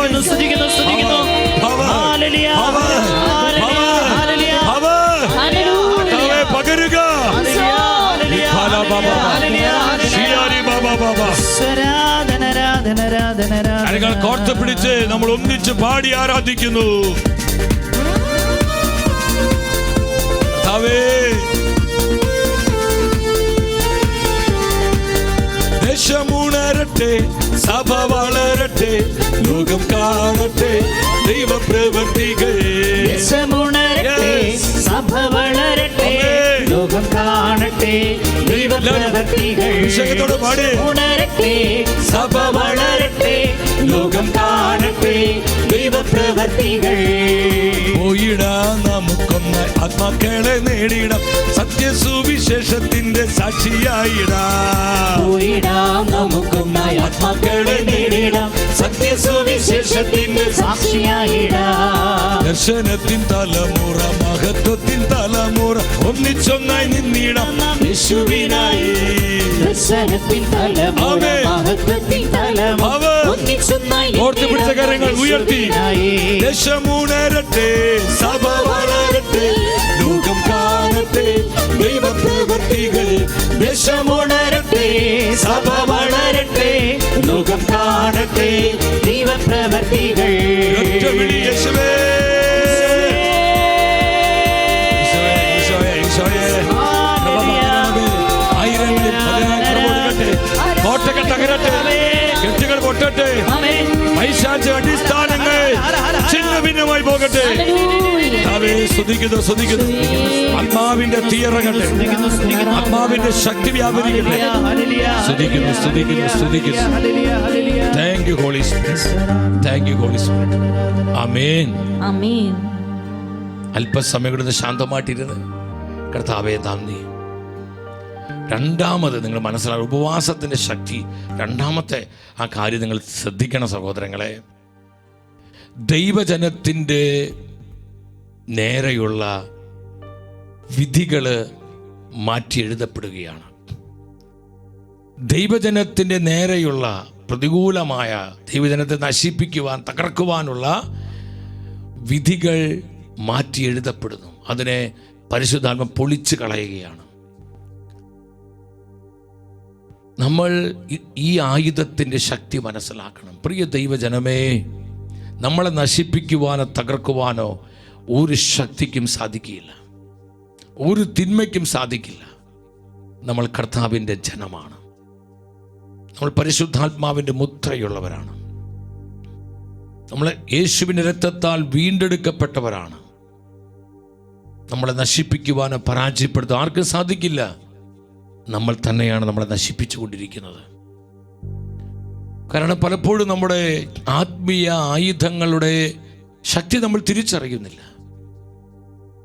A: പകരുക. കരങ്ങൾ കോർത്ത് പിടിച്ച് നമ്മൾ ഒന്നിച്ച് പാടി ആരാധിക്കുന്നു. ദേശമുണരട്ടെ, സഭ വളരട്ടെ, ലോകം കാണട്ടെ ദൈവപ്രവൃത്തികൾ.
C: സഭ വളരട്ടെ, ലോകം കാണട്ടെ ദൈവപ്രവൃത്തികൾ. ഉണരട്ടെ, സഭ വളരട്ടെ, ലോകം കാണട്ടെ ദൈവപ്രവൃത്തികൾ.
A: പോയിടാം നമുക്കൊന്ന് ആത്മാക്കളെ നേടിയിടാം, സത്യസുവിശേഷത്തിന്റെ സാക്ഷിയായിടാം.
C: പോയിടാം നമുക്കൊന്നായി ആത്മാക്കളെ നേടിടാം, സത്യസുവിശേഷത്തിന്റെ സാക്ഷിയായിടാം.
A: ദർശനത്തിൻ തലമുറ, മഹത്വത്തിൻ തലമുറ, ഒന്നിച്ചൊന്നായി നിന്നിടാം യേശുവിനായി.
C: ദർശനത്തിൻ തലമുറ, മഹത്വത്തിൻ തലമുറ, ഒന്നിച്ചൊന്നായി
A: ഓർത്ത് പിടിച്ച കരങ്ങൾ ഉയർത്തി. ദേശമുണരട്ടെ, സഭ വളരട്ടെ, ലോകം കാണട്ടെ ദൈവപ്രവൃത്തികൾ.
C: ദേശമുണരട്ടെ, സഭ വളരട്ടെ, ലോകം കാണട്ടെ ദൈവപ്രവൃത്തികൾ.
A: യേശുവേ, ഈശോയേ, ഈശോയേ, ഈശോയേ. മാറിപ്പോകട്ടെ. കർത്താവേ, സ്തുതിക്കുന്നു, സ്തുതിക്കുന്നു. ആത്മാവിന്റെ തീയിറങ്ങട്ടെ, ആത്മാവിന്റെ ശക്തി വ്യാപരിക്കട്ടെ. സ്തുതിക്കുന്നു, സ്തുതിക്കുന്നു, സ്തുതിക്കുന്നു. Thank you holy spirit, thank you holy spirit. ആമേൻ,
B: ആമേൻ.
A: അല്പസമയം കൂടെ ശാന്തമായിട്ടിരുന്ന് കർത്താവേ നന്ദി. രണ്ടാമത് നിങ്ങൾ മനസ്സിലാക്കുക, ഉപവാസത്തിൻ്റെ ശക്തി. രണ്ടാമത്തെ ആ കാര്യം നിങ്ങൾ ശ്രദ്ധിക്കണം സഹോദരങ്ങളെ. ദൈവജനത്തിൻ്റെ നേരെയുള്ള വിധികൾ മാറ്റി എഴുതപ്പെടുകയാണ്. ദൈവജനത്തിൻ്റെ നേരെയുള്ള പ്രതികൂലമായ, ദൈവജനത്തെ നശിപ്പിക്കുവാൻ, തകർക്കുവാനുള്ള വിധികൾ മാറ്റി എഴുതപ്പെടുന്നു. അതിനെ പരിശുദ്ധാത്മ പൊളിച്ചു കളയുകയാണ്. നമ്മൾ ഈ ആയുധത്തിൻ്റെ ശക്തി മനസ്സിലാക്കണം. പ്രിയ ദൈവജനമേ, നമ്മളെ നശിപ്പിക്കുവാനോ തകർക്കുവാനോ ഒരു ശക്തിക്കും സാധിക്കില്ല, ഒരു തിന്മയ്ക്കും സാധിക്കില്ല. നമ്മൾ കർത്താവിൻ്റെ ജനമാണ്. നമ്മൾ പരിശുദ്ധാത്മാവിൻ്റെ മുദ്രയുള്ളവരാണ്. നമ്മൾ യേശുവിൻ്റെ രക്തത്താൽ വീണ്ടെടുക്കപ്പെട്ടവരാണ്. നമ്മളെ നശിപ്പിക്കുവാനോ പരാജയപ്പെടുത്താൻ ആർക്കും സാധിക്കില്ല. നമ്മൾ തന്നെയാണ് നമ്മളെ നശിപ്പിച്ചുകൊണ്ടിരിക്കുന്നത്. കാരണം പലപ്പോഴും നമ്മുടെ ആത്മീയ ആയുധങ്ങളുടെ ശക്തി നമ്മൾ തിരിച്ചറിയുന്നില്ല.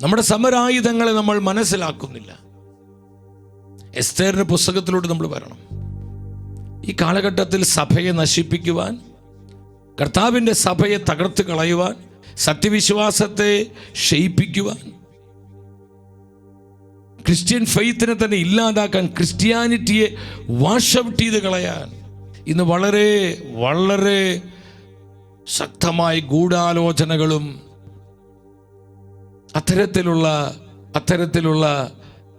A: നമ്മുടെ സമരായുധങ്ങളെ നമ്മൾ മനസ്സിലാക്കുന്നില്ല. എസ്തേറിന്റെ പുസ്തകത്തിലൂടെ നമ്മൾ വരണം. ഈ കാലഘട്ടത്തിൽ സഭയെ നശിപ്പിക്കുവാൻ, കർത്താവിൻ്റെ സഭയെ തകർത്ത് കളയുവാൻ, സത്യവിശ്വാസത്തെ ക്ഷയിപ്പിക്കുവാൻ, ക്രിസ്ത്യൻ ഫെയ്ത്തിനെ തന്നെ ഇല്ലാതാക്കാൻ, ക്രിസ്ത്യാനിറ്റിയെ വാഷ് ഔട്ട് ചെയ്ത് കളയാൻ ഇന്ന് വളരെ വളരെ ശക്തമായ ഗൂഢാലോചനകളും അത്തരത്തിലുള്ള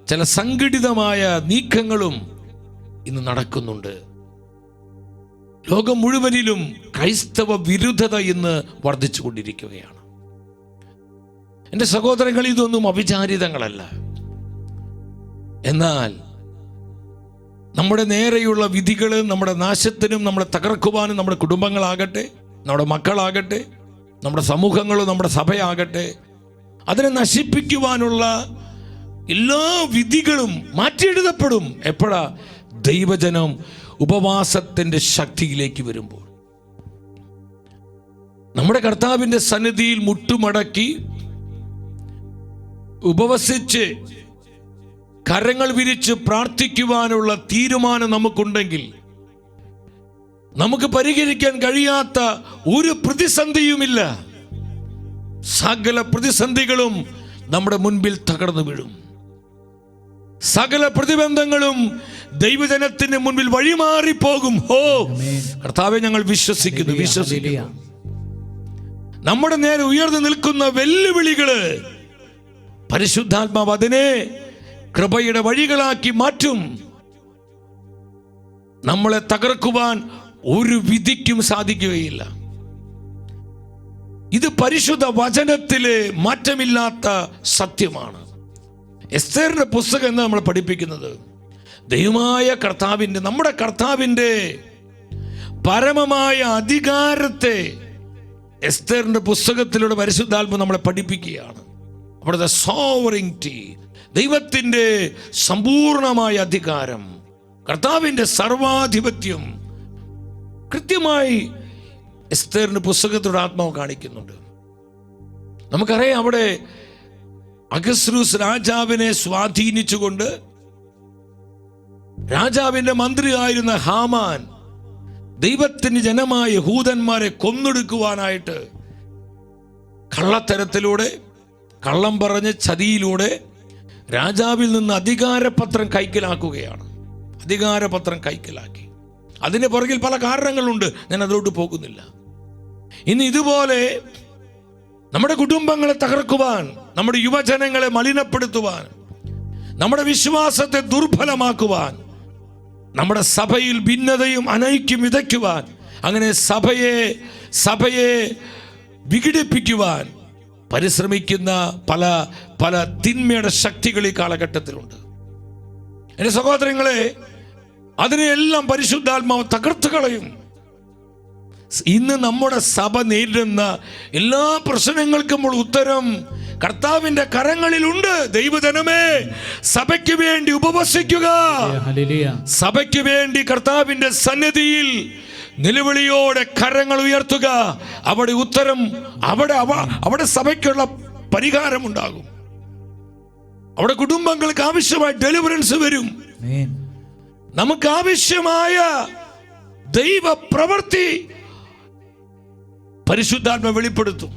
A: ചില സംഘടിതമായ നീക്കങ്ങളും ഇന്ന് നടക്കുന്നുണ്ട്. ലോകം മുഴുവനിലും ക്രൈസ്തവ വിരുദ്ധത ഇന്ന് വർദ്ധിച്ചു കൊണ്ടിരിക്കുകയാണ്. എൻ്റെ സഹോദരങ്ങൾ, ഇതൊന്നും അവിചാരിതങ്ങളല്ല. എന്നാൽ നമ്മുടെ നേരെയുള്ള വിധികൾ നമ്മുടെ നാശത്തിനും നമ്മളെ തകർക്കുവാനും, നമ്മുടെ കുടുംബങ്ങളാകട്ടെ, നമ്മുടെ മക്കളാകട്ടെ, നമ്മുടെ സമൂഹങ്ങളോ നമ്മുടെ സഭയാകട്ടെ, അതിനെ നശിപ്പിക്കുവാനുള്ള എല്ലാ വിധികളും മാറ്റിയെഴുതപ്പെടും. എപ്പോഴാ? ദൈവജനം ഉപവാസത്തിൻ്റെ ശക്തിയിലേക്ക് വരുമ്പോൾ. നമ്മുടെ കർത്താവിൻ്റെ സന്നിധിയിൽ മുട്ടുമടക്കി ഉപവസിച്ച് കരങ്ങൾ വിരിച്ച് പ്രാർത്ഥിക്കുവാനുള്ള തീരുമാനം നമുക്കുണ്ടെങ്കിൽ, നമുക്ക് പരിഹരിക്കാൻ കഴിയാത്ത ഒരു പ്രതിസന്ധിയുമില്ല. സകല പ്രതിസന്ധികളും നമ്മുടെ മുൻപിൽ തകർന്നു വീഴും. സകല പ്രതിബന്ധങ്ങളും ദൈവജനത്തിന് മുൻപിൽ വഴിമാറിപ്പോകും. കർത്താവെ, ഞങ്ങൾ വിശ്വസിക്കുന്നു. നമ്മുടെ നേരെ ഉയർന്നു നിൽക്കുന്ന വെല്ലുവിളികള് പരിശുദ്ധാത്മാവ് അതിനെ കൃപയുടെ വഴികളാക്കി മാറ്റും. നമ്മളെ തകർക്കുവാൻ ഒരു വിധിക്കും സാധിക്കുകയില്ല. ഇത് പരിശുദ്ധ വചനത്തിലെ മാറ്റമില്ലാത്ത സത്യമാണ്. എസ്തേറിന്റെ പുസ്തകം എന്ന് നമ്മൾ പഠിപ്പിക്കുന്നത് ദൈവമായ കർത്താവിൻ്റെ, നമ്മുടെ കർത്താവിൻ്റെ പരമമായ അധികാരത്തെ എസ്തേറിന്റെ പുസ്തകത്തിലൂടെ പരിശുദ്ധാത്മ നമ്മളെ പഠിപ്പിക്കുകയാണ്. അവിടുത്തെ സോവറിറ്റി, ദൈവത്തിൻ്റെ സമ്പൂർണമായ അധികാരം, കർത്താവിൻ്റെ സർവാധിപത്യം കൃത്യമായി എസ്തേറിന്റെ പുസ്തകത്തിലൂടെ ആത്മാവ് കാണിക്കുന്നുണ്ട്. നമുക്കറിയാം, അവിടെ അഹസ്വേരോസ് രാജാവിനെ സ്വാധീനിച്ചുകൊണ്ട് രാജാവിന്റെ മന്ത്രിയായിരുന്ന ഹാമാൻ ദൈവത്തിന് ജനമായ യഹൂദന്മാരെ കൊന്നൊടുക്കുവാനായിട്ട് കള്ളത്തരത്തിലൂടെ, കള്ളം പറഞ്ഞ് ചതിയിലൂടെ രാജാവിൽ നിന്ന് അധികാരപത്രം കൈക്കലാക്കുകയാണ്. അധികാരപത്രം കൈക്കലാക്കി. അതിന് പുറകിൽ പല കാരണങ്ങളുണ്ട്, ഞാൻ അതിലോട്ട് പോകുന്നില്ല. ഇന്ന് ഇതുപോലെ നമ്മുടെ കുടുംബങ്ങളെ തകർക്കുവാൻ, നമ്മുടെ യുവജനങ്ങളെ മലിനപ്പെടുത്തുവാൻ, നമ്മുടെ വിശ്വാസത്തെ ദുർബലമാക്കുവാൻ, നമ്മുടെ സഭയിൽ ഭിന്നതയും അനൈക്യം വിതയ്ക്കുവാൻ, അങ്ങനെ സഭയെ വിഘടിപ്പിക്കുവാൻ പരിശ്രമിക്കുന്ന പല പല തിന്മയുടെ ശക്തികൾ ഈ കാലഘട്ടത്തിലുണ്ട്. എൻ്റെ സഹോദരങ്ങളെ, അതിനെയെല്ലാം പരിശുദ്ധാത്മാവ് തകർത്ത് കളയും. ഇന്ന് നമ്മുടെ സഭ നേരിടുന്ന എല്ലാ പ്രശ്നങ്ങൾക്കും ഉത്തരം കർത്താവിന്റെ കരങ്ങളിലുണ്ട്. ദൈവജനമേ, സഭയ്ക്ക് വേണ്ടി ഉപവസിക്കുക. സഭയ്ക്ക് വേണ്ടി കർത്താവിന്റെ സന്നിധിയിൽ നിലവിളിയോടെ കരങ്ങൾ ഉയർത്തുക. അവിടെ ഉത്തരം, അവിടെ സഭയ്ക്കുള്ള പരിഹാരമുണ്ടാകും. അവിടെ കുടുംബങ്ങൾക്ക് ആവശ്യമായ ഡെലിവറൻസ് വരും. നമുക്ക് ആവശ്യമായ ദൈവ പ്രവൃത്തി പരിശുദ്ധാത്മ വെളിപ്പെടുത്തും.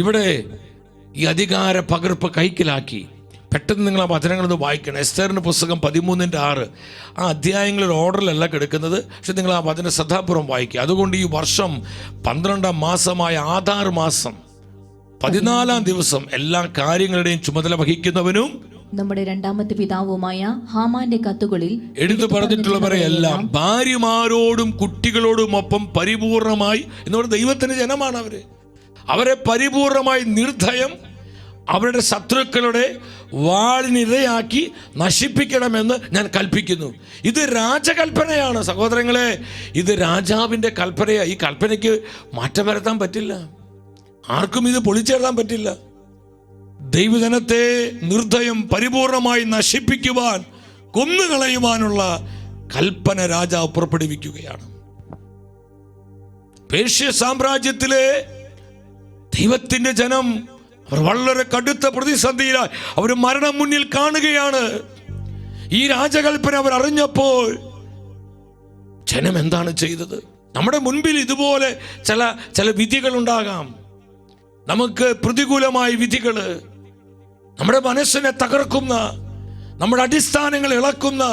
A: ഇവിടെ ഈ അധികാര പകർപ്പ് കൈക്കലാക്കി പെട്ടെന്ന് നിങ്ങൾ ആ വചനങ്ങളൊന്ന് വായിക്കണം. എസ്തേറിന്റെ പുസ്തകം 13:6 ആ അധ്യായങ്ങളുടെ ഓർഡറിലല്ല കിടക്കുന്നത്, പക്ഷെ നിങ്ങൾ ആ വചന ശ്രദ്ധാപൂർവം വായിക്കുക. അതുകൊണ്ട് ഈ വർഷം 12ാം മാസമായ ആധാർ മാസം 14ാം ദിവസം എല്ലാ കാര്യങ്ങളുടെയും ചുമതല വഹിക്കുന്നവനും
B: നമ്മുടെ രണ്ടാമത്തെ പിതാവുമായ ഹാമാന്റെ കത്തുകളിൽ
A: എടുത്തു പറഞ്ഞിട്ടുള്ളവരെ എല്ലാം ഭാര്യമാരോടും കുട്ടികളോടും ഒപ്പം പരിപൂർണമായി എന്നുകൊണ്ട് ദൈവത്തിന്റെ ജനമാണ് അവരെ പരിപൂർണമായി നിർദ്ധയം അവരുടെ ശത്രുക്കളുടെ വാളിനിരയാക്കി നശിപ്പിക്കണമെന്ന് ഞാൻ കൽപ്പിക്കുന്നു. ഇത് രാജകൽപ്പനയാണ് സഹോദരങ്ങളെ, ഇത് രാജാവിൻ്റെ കൽപ്പനയാണ്. ഈ കൽപ്പനയ്ക്ക് മാറ്റം വരുത്താൻ പറ്റില്ല, ആർക്കും ഇത് പൊളിച്ചെഴുതാൻ പറ്റില്ല. ദൈവജനത്തെ നിർദ്ധയം പരിപൂർണമായി നശിപ്പിക്കുവാൻ, കൊന്നുകളയുവാനുള്ള കൽപ്പന രാജാവ് പുറപ്പെടുവിക്കുകയാണ്. പേർഷ്യ സാമ്രാജ്യത്തിലെ ദൈവത്തിന്റെ ജനം അവർ വളരെ കടുത്ത പ്രതിസന്ധിയിലായി അവർ മരണം മുന്നിൽ കാണുകയാണ്. ഈ രാജകൽപ്പന അവർ അറിഞ്ഞപ്പോൾ ജനം എന്താണ് ചെയ്തത്? നമ്മുടെ മുൻപിൽ ഇതുപോലെ ചില വിധികൾ ഉണ്ടാകാം. നമുക്ക് പ്രതികൂലമായ വിധികൾ, നമ്മുടെ മനസ്സിനെ തകർക്കുന്ന, നമ്മുടെ അടിസ്ഥാനങ്ങൾ ഇളക്കുന്ന,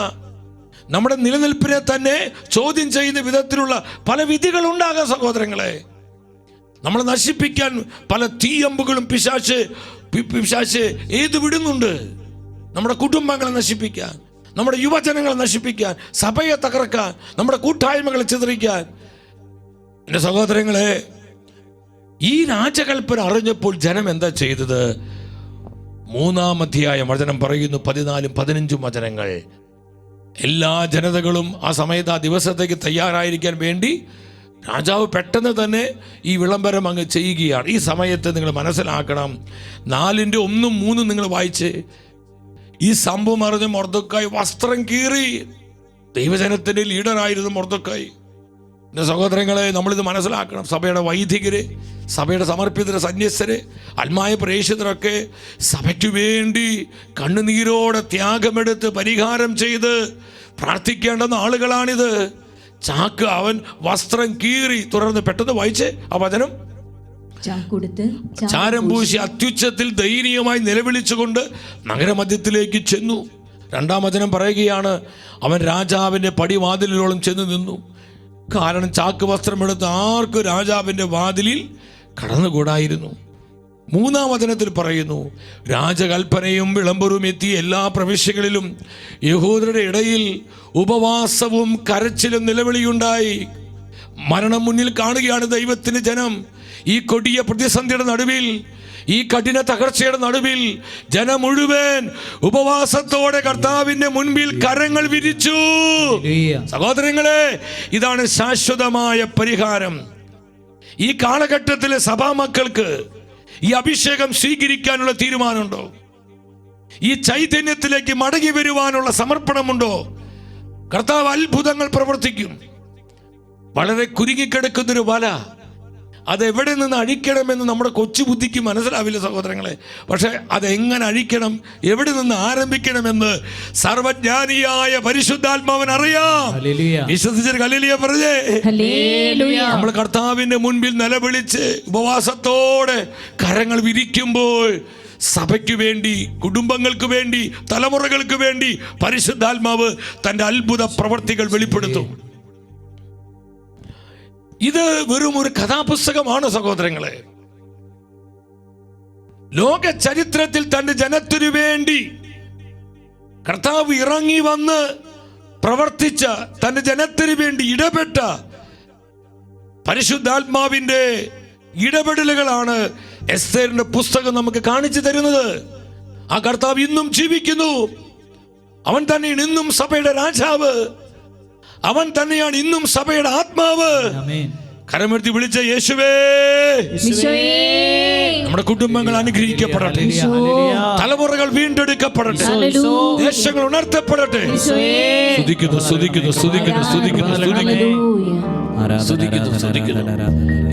A: നമ്മുടെ നിലനിൽപ്പിനെ തന്നെ ചോദ്യം ചെയ്യുന്ന വിധത്തിലുള്ള പല വിധികൾ ഉണ്ടാകാം സഹോദരങ്ങളെ. നമ്മളെ നശിപ്പിക്കാൻ പല തീയമ്പുകളും പിശാച് ഏത് വിടുന്നുണ്ട്. നമ്മുടെ കുടുംബങ്ങളെ നശിപ്പിക്കാൻ, നമ്മുടെ യുവജനങ്ങളെ നശിപ്പിക്കാൻ, സഭയെ തകർക്കാൻ, നമ്മുടെ കൂട്ടായ്മകളെ ചിതറിക്കാൻ. എൻ്റെ സഹോദരങ്ങളെ, ഈ രാജകൽപ്പന അറിഞ്ഞപ്പോൾ ജനം എന്താ ചെയ്തത്? 3-ാം അധ്യായം വചനം പറയുന്നു, 14-15 വചനങ്ങൾ. എല്ലാ ജനതകളും ആ സമയത്ത് ആ ദിവസത്തേക്ക് തയ്യാറായിരിക്കാൻ വേണ്ടി രാജാവ് പെട്ടെന്ന് തന്നെ ഈ വിളംബരം അങ്ങ് ചെയ്യുകയാണ്. ഈ സമയത്ത് നിങ്ങൾ മനസ്സിലാക്കണം, 4:1-3 നിങ്ങൾ വായിച്ച് ഈ സംഭവം അറിഞ്ഞ് മൊർദെഖായി വസ്ത്രം കീറി. ദൈവജനത്തിൻ്റെ ലീഡറായിരുന്നു മൊർദെഖായി. എൻ്റെ സഹോദരങ്ങളെ, നമ്മളിത് മനസ്സിലാക്കണം. സഭയുടെ വൈദികര്, സഭയുടെ സമർപ്പിതര്, സന്യസ്തര്, ആത്മായ പ്രേക്ഷിതരൊക്കെ സഭയ്ക്ക് വേണ്ടി കണ്ണുനീരോടെ ത്യാഗമെടുത്ത് പരിഹാരം ചെയ്ത് പ്രാർത്ഥിക്കേണ്ടുന്ന ആളുകളാണിത്. ചാക്ക് അവൻ വസ്ത്രം കീറി. തുടർന്ന് പെട്ടെന്ന് വായിച്ച് ആ വചനം, ചാരം പൂശി അത്യുച്ചത്തിൽ ദയനീയമായി നിലവിളിച്ചുകൊണ്ട് നഗരമധ്യത്തിലേക്ക് ചെന്നു. 2-ാം വചനം പറയുകയാണ്, അവൻ രാജാവിൻ്റെ പടിവാതിലോളം ചെന്ന് നിന്നു. കാരണം ചാക്ക് വസ്ത്രമെടുത്ത് ആർക്കും രാജാവിൻ്റെ വാതിലിൽ കടന്നുകൂടായിരുന്നു. 3-ാം വചനത്തിൽ പറയുന്നു, രാജകൽപ്പനയും വിളംബരവും എത്തിയ എല്ലാ പ്രവിശ്യകളിലും യഹൂദരുടെ ഇടയിൽ ഉപവാസവും കരച്ചിലും നിലവിളിയുണ്ടായി. മരണം മുന്നിൽ കാണുകയാണ് ദൈവത്തിന്റെ ജനം. ഈ കൊടിയ പ്രതിസന്ധിയുടെ നടുവിൽ, ഈ കഠിന തകർച്ചയുടെ നടുവിൽ ജനം മുഴുവൻ ഉപവാസത്തോടെ കർത്താവിന്റെ മുൻപിൽ കരങ്ങൾ വിരിച്ചു. സഹോദരങ്ങളെ, ഇതാണ് ശാശ്വതമായ പരിഹാരം. ഈ കാലഘട്ടത്തിലെ സഭാമക്കൾക്ക് ഈ അഭിഷേകം സ്വീകരിക്കാനുള്ള തീരുമാനമുണ്ടോ? ഈ ചൈതന്യത്തിലേക്ക് മടങ്ങി വരുവാനുള്ള സമർപ്പണമുണ്ടോ? കർത്താവ് അത്ഭുതങ്ങൾ പ്രവർത്തിക്കും. വളരെ കുരുങ്ങിക്കിടക്കുന്നൊരു വല, അതെവിടെ നിന്ന് അഴിക്കണമെന്ന് നമ്മുടെ കൊച്ചു ബുദ്ധിക്ക് മനസ്സിലാവില്ല സഹോദരങ്ങളെ. പക്ഷെ അതെങ്ങനെ അഴിക്കണം, എവിടെ നിന്ന് ആരംഭിക്കണമെന്ന് സർവജ്ഞാനിയായ പരിശുദ്ധാത്മാവൻ അറിയാം. വിശ്വസിച്ചൊരു ഹല്ലേലൂയ പറഞ്ഞേ. നമ്മൾ കർത്താവിന്റെ മുൻപിൽ നിലവിളിച്ച് ഉപവാസത്തോടെ കരങ്ങൾ വിരിക്കുമ്പോൾ സഭയ്ക്ക് വേണ്ടി, കുടുംബങ്ങൾക്ക് വേണ്ടി, തലമുറകൾക്ക് വേണ്ടി പരിശുദ്ധാത്മാവ് തന്റെ അത്ഭുത പ്രവർത്തികൾ വെളിപ്പെടുത്തും. ഇത് വെറും ഒരു കഥാപുസ്തകമാണ് സഹോദരങ്ങളെ. ലോക ചരിത്രത്തിൽ തന്റെ ജനത്തിനു വേണ്ടി കർത്താവ് ഇറങ്ങി വന്ന് പ്രവർത്തിച്ച, തന്റെ ജനത്തിനു വേണ്ടി ഇടപെട്ട പരിശുദ്ധാത്മാവിന്റെ ഇടപെടലുകളാണ് എസ്തേറിന്റെ പുസ്തകം നമുക്ക് കാണിച്ചു തരുന്നത്. ആ കർത്താവ് ഇന്നും ജീവിക്കുന്നു. അവൻ തന്നെയാണ് ഇന്നും സഭയുടെ രാജാവ്. അവൻ തന്നെയാണ് ഇന്നും സഭയുടെ ആത്മാവ്.
C: ആമേൻ.
A: കരമെടുത്തി വിളിച്ച യേശുവേ,
B: ഈശോയേ,
A: നമ്മുടെ കുടുംബങ്ങൾ അനുഗ്രഹിക്കപ്പെടട്ടെ,
C: ഹല്ലേലൂയ.
A: തലമുറകൾ വീണ്ടെടുക്കപ്പെടട്ടെ,
B: ഹല്ലേലൂയ.
A: ദേശങ്ങൾ ഉണർത്തപ്പെടട്ടെ.
B: ഈശോയേ,
A: സ്തുതിക്കുന്നു, സ്തുതിക്കുന്നു, സ്തുതിക്കുന്നു, സ്തുതിക്കുന്നു, സ്തുതിക്കുന്നു,
B: ഹല്ലേലൂയ.
A: സ്തുതിക്കുന്നു, സ്തുതിക്കുന്നു.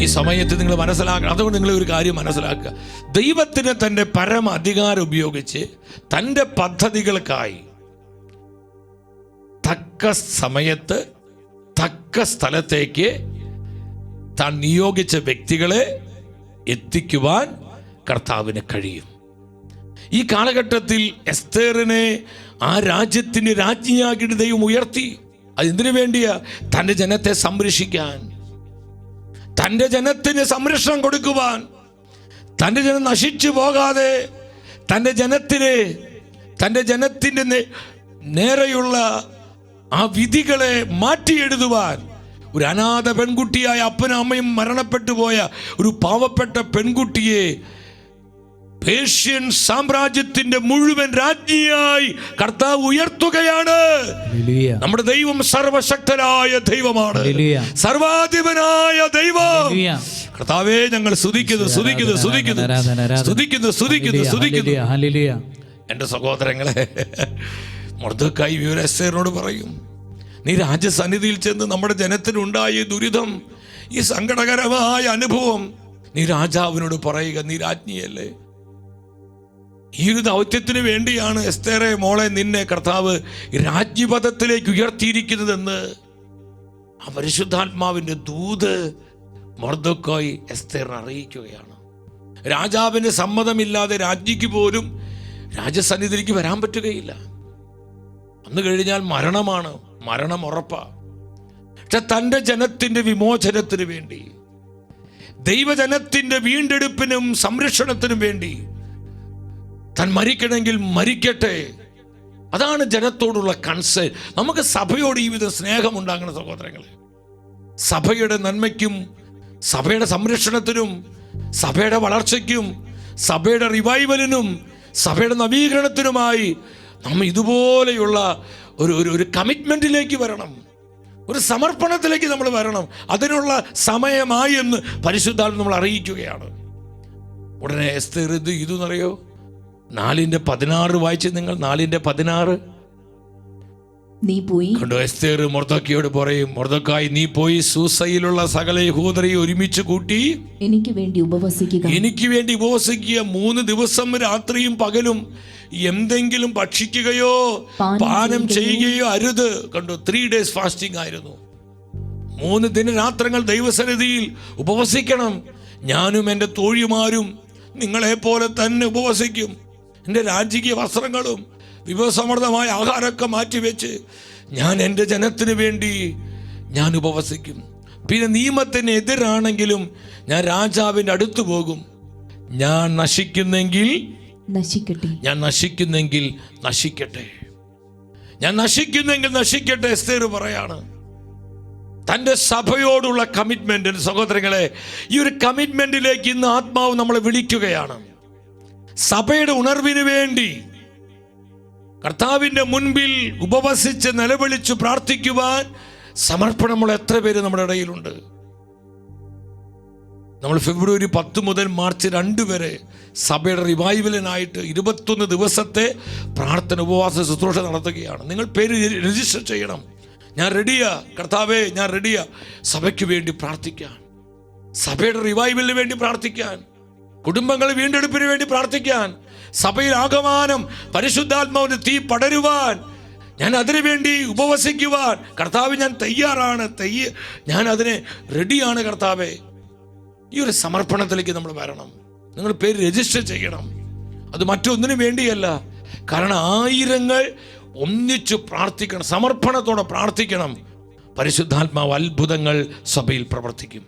A: ഈ സമയത്ത് നിങ്ങൾ മനസ്സിലാക്കണം. അതുകൊണ്ട് നിങ്ങൾ ഒരു കാര്യം മനസ്സിലാക്കുക. ദൈവത്തിന് തന്റെ പരമ അധികാരം ഉപയോഗിച്ച് തന്റെ പദ്ധതികൾക്കായി തക്ക സമയത്ത് തക്ക സ്ഥലത്തേക്ക് താൻ നിയോഗിച്ച വ്യക്തികളെ എത്തിക്കുവാൻ കർത്താവിന് കഴിയും. ഈ കാലഘട്ടത്തിൽ എസ്തേറിനെ ആ രാജ്യത്തിന് രാജ്ഞിയാക്കിയിട്ട് ദൈവം ഉയർത്തി. അതെന്തിനു വേണ്ടിയാ? തൻ്റെ ജനത്തെ സംരക്ഷിക്കാൻ, തൻ്റെ ജനത്തിന് സംരക്ഷണം കൊടുക്കുവാൻ, തൻ്റെ ജനം നശിച്ചു പോകാതെ തൻ്റെ ജനത്തിൻ്റെ നേരെയുള്ള ആ വിധികളെ മാറ്റി എഴുതുവാൻ. ഒരു അനാഥ പെൺകുട്ടിയായ അപ്പനും അമ്മയും മരണപ്പെട്ടു പോയ ഒരു പാവപ്പെട്ട പെൺകുട്ടിയെ പേർഷ്യൻ സാമ്രാജ്യത്തിന്റെ മുഴുവൻ രാജ്ഞിയായി കർത്താവ് ഉയർത്തുകയാണ്. നമ്മുടെ ദൈവം സർവശക്തനായ ദൈവമാണ്, സർവാധിപനായ ദൈവം. കർത്താവേ, ഞങ്ങൾ സ്തുതിക്കുന്നു, സ്തുതിക്കുന്നു, സ്തുതിക്കുന്നു, സ്തുതിക്കുന്നു, സ്തുതിക്കുന്നു, സ്തുതിക്കുന്നു. എൻ്റെ സഹോദരങ്ങളെ, മൊർദെഖായി എസ്തേറിനോട് പറയും, നീ രാജസന്നിധിയിൽ ചെന്ന് നമ്മുടെ ജനത്തിനുണ്ടായ ദുരിതം, ഈ സങ്കടകരമായ അനുഭവം നീ രാജാവിനോട് പറയുക. നീ രാജ്ഞിയല്ലേ. ഈ ഒരു ദൗത്യത്തിന് വേണ്ടിയാണ് എസ്തേറെ മോളെ നിന്നെ കർത്താവ് രാജ്ഞിപദത്തിലേക്ക് ഉയർത്തിയിരിക്കുന്നതെന്ന് ആ പരിശുദ്ധാത്മാവിൻ്റെ ദൂത് മൊർദെഖായി എസ്തേറിനെ അറിയിക്കുകയാണ്. രാജാവിന് സമ്മതമില്ലാതെ രാജ്ഞിക്ക് പോലും രാജസന്നിധിയിലേക്ക് വരാൻ പറ്റുകയില്ല. വന്നു കഴിഞ്ഞാൽ മരണമാണ്, മരണം ഉറപ്പാ. പക്ഷെ തൻ്റെ ജനത്തിൻ്റെ വിമോചനത്തിന് വേണ്ടി, ദൈവജനത്തിൻ്റെ വീണ്ടെടുപ്പിനും സംരക്ഷണത്തിനും വേണ്ടി താൻ മരിക്കണമെങ്കിൽ മരിക്കട്ടെ. അതാണ് ജനത്തോടുള്ള കൺസേൺ. നമുക്ക് സഭയോട് ഈ വിധ സ്നേഹമുണ്ടാകണം സഹോദരങ്ങളെ. സഭയുടെ നന്മയ്ക്കും സഭയുടെ സംരക്ഷണത്തിനും സഭയുടെ വളർച്ചയ്ക്കും സഭയുടെ റിവൈവലിനും സഭയുടെ നവീകരണത്തിനുമായി നമ്മൾ ഇതുപോലെയുള്ള ഒരു കമ്മിറ്റ്മെന്റിലേക്ക് വരണം, ഒരു സമർപ്പണത്തിലേക്ക് നമ്മൾ വരണം. അതിനുള്ള സമയമായി എന്ന് പരിശുദ്ധാത്മ നമ്മൾ അറിയിക്കുകയാണ്. ഉടനെ എസ്തേർ ഇതെന്നറിയോ? 4:16 വായിച്ച് നിങ്ങൾ. 4:16
B: നീ പോയി
A: കണ്ടോ? എസ്തേർ മൊർദെഖായിയോട് പറയും, മൊർദെഖായി, നീ പോയി സൂസയിലുള്ള സകല യഹൂദരെയും ഒരുമിച്ച് കൂട്ടി
B: എനിക്ക് വേണ്ടി ഉപവസിക്കുക.
A: 3 ദിവസം രാത്രിയും പകലും എന്തെങ്കിലും ഭക്ഷിക്കുകയോ പാനം ചെയ്യുകയോ അരുത്. കണ്ടു, 3 days ഫാസ്റ്റിംഗ് ആയിരുന്നു. 3 ദിനരാത്രങ്ങൾ ദൈവസന്നിധിയിൽ ഉപവസിക്കണം. ഞാനും എൻ്റെ തോഴിമാരും നിങ്ങളെപ്പോലെ തന്നെ ഉപവസിക്കും. എൻ്റെ രാജകീയ വസ്ത്രങ്ങളും വിഭവസമൃദ്ധമായ ആഹാരമൊക്കെ മാറ്റിവെച്ച് ഞാൻ എൻ്റെ ജനത്തിന് വേണ്ടി ഞാൻ ഉപവസിക്കും. പിന്നെ നിയമത്തിന് എതിരാണെങ്കിലും ഞാൻ രാജാവിൻ്റെ അടുത്ത് പോകും. ഞാൻ നശിക്കുന്നെങ്കിൽ
B: നശിക്കട്ടെ,
A: ഞാൻ നശിക്കുന്നെങ്കിൽ നശിക്കട്ടെ, ഞാൻ നശിക്കുന്നെങ്കിൽ നശിക്കട്ടെ. എസ്തേർ പറയാണ് തൻ്റെ സഭയോടുള്ള കമ്മിറ്റ്മെന്റ്. സഹോദരങ്ങളെ, ഈ ഒരു കമ്മിറ്റ്മെന്റിലേക്ക് ഇന്ന് ആത്മാവ് നമ്മളെ വിളിക്കുകയാണ്. സഭയുടെ ഉണർവിന് വേണ്ടി കർത്താവിൻ്റെ മുൻപിൽ ഉപവസിച്ച് നിലവിളിച്ച് പ്രാർത്ഥിക്കുവാൻ സമർപ്പണമുള്ള എത്ര പേര് നമ്മുടെ ഇടയിലുണ്ട്? നമ്മൾ ഫെബ്രുവരി 10 മുതൽ മാർച്ച് 2 വരെ സഭയുടെ റിവൈവലിനായിട്ട് 21 ദിവസത്തെ പ്രാർത്ഥന ഉപവാസ ശുശ്രൂഷ നടത്തുകയാണ്. നിങ്ങൾ പേര് രജിസ്റ്റർ ചെയ്യണം. ഞാൻ റെഡിയാ കർത്താവേ, ഞാൻ റെഡിയാ. സഭയ്ക്ക് വേണ്ടി പ്രാർത്ഥിക്കാൻ, സഭയുടെ റിവൈവലിന് വേണ്ടി പ്രാർത്ഥിക്കാൻ, കുടുംബങ്ങളെ വീണ്ടെടുപ്പിന് വേണ്ടി പ്രാർത്ഥിക്കാൻ, സഭയിൽ ആകമാനം പരിശുദ്ധാത്മാവിന്റെ തീ പടരുവാൻ, ഞാൻ അതിനു വേണ്ടി ഉപവസിക്കുവാൻ കർത്താവ് ഞാൻ തയ്യാറാണ്. ഞാൻ അതിന് റെഡിയാണ് കർത്താവേ. ഈ ഒരു സമർപ്പണത്തിലേക്ക് നമ്മൾ വരണം. നിങ്ങൾ പേര് രജിസ്റ്റർ ചെയ്യണം. അത് മറ്റൊന്നിനു വേണ്ടിയല്ല. കാരണം ആയിരങ്ങൾ ഒന്നിച്ചു പ്രാർത്ഥിക്കണം, സമർപ്പണത്തോടെ പ്രാർത്ഥിക്കണം. പരിശുദ്ധാത്മാവ് അത്ഭുതങ്ങൾ സഭയിൽ പ്രവർത്തിക്കും.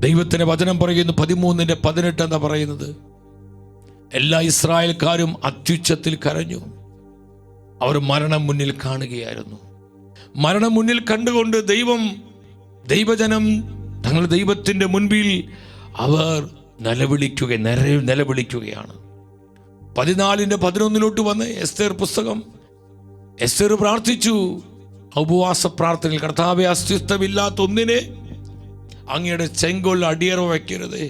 A: ദൈവത്തിന്റെ വചനം പറയുന്നു 13:18 എന്താ പറയുന്നത്? എല്ലാ ഇസ്രായേൽക്കാരും അത്യുച്ചത്തിൽ കരഞ്ഞു. അവർ മരണം മുന്നിൽ കാണുകയായിരുന്നു. മരണം മുന്നിൽ കണ്ടുകൊണ്ട് ദൈവജനം തങ്ങളുടെ ദൈവത്തിൻ്റെ മുൻപിൽ അവർ നിലവിളിക്കുകയാണ്. 14:11 വന്ന് എസ്തേർ പുസ്തകം എസ്തർ പ്രാർത്ഥിച്ചു ഉപവാസ പ്രാർത്ഥനയിൽ, കർത്താവെ, അസ്തിത്വമില്ലാത്ത ഒന്നിനെ അങ്ങയുടെ ചെങ്കോൽ അടിയറ വയ്ക്കരുത്.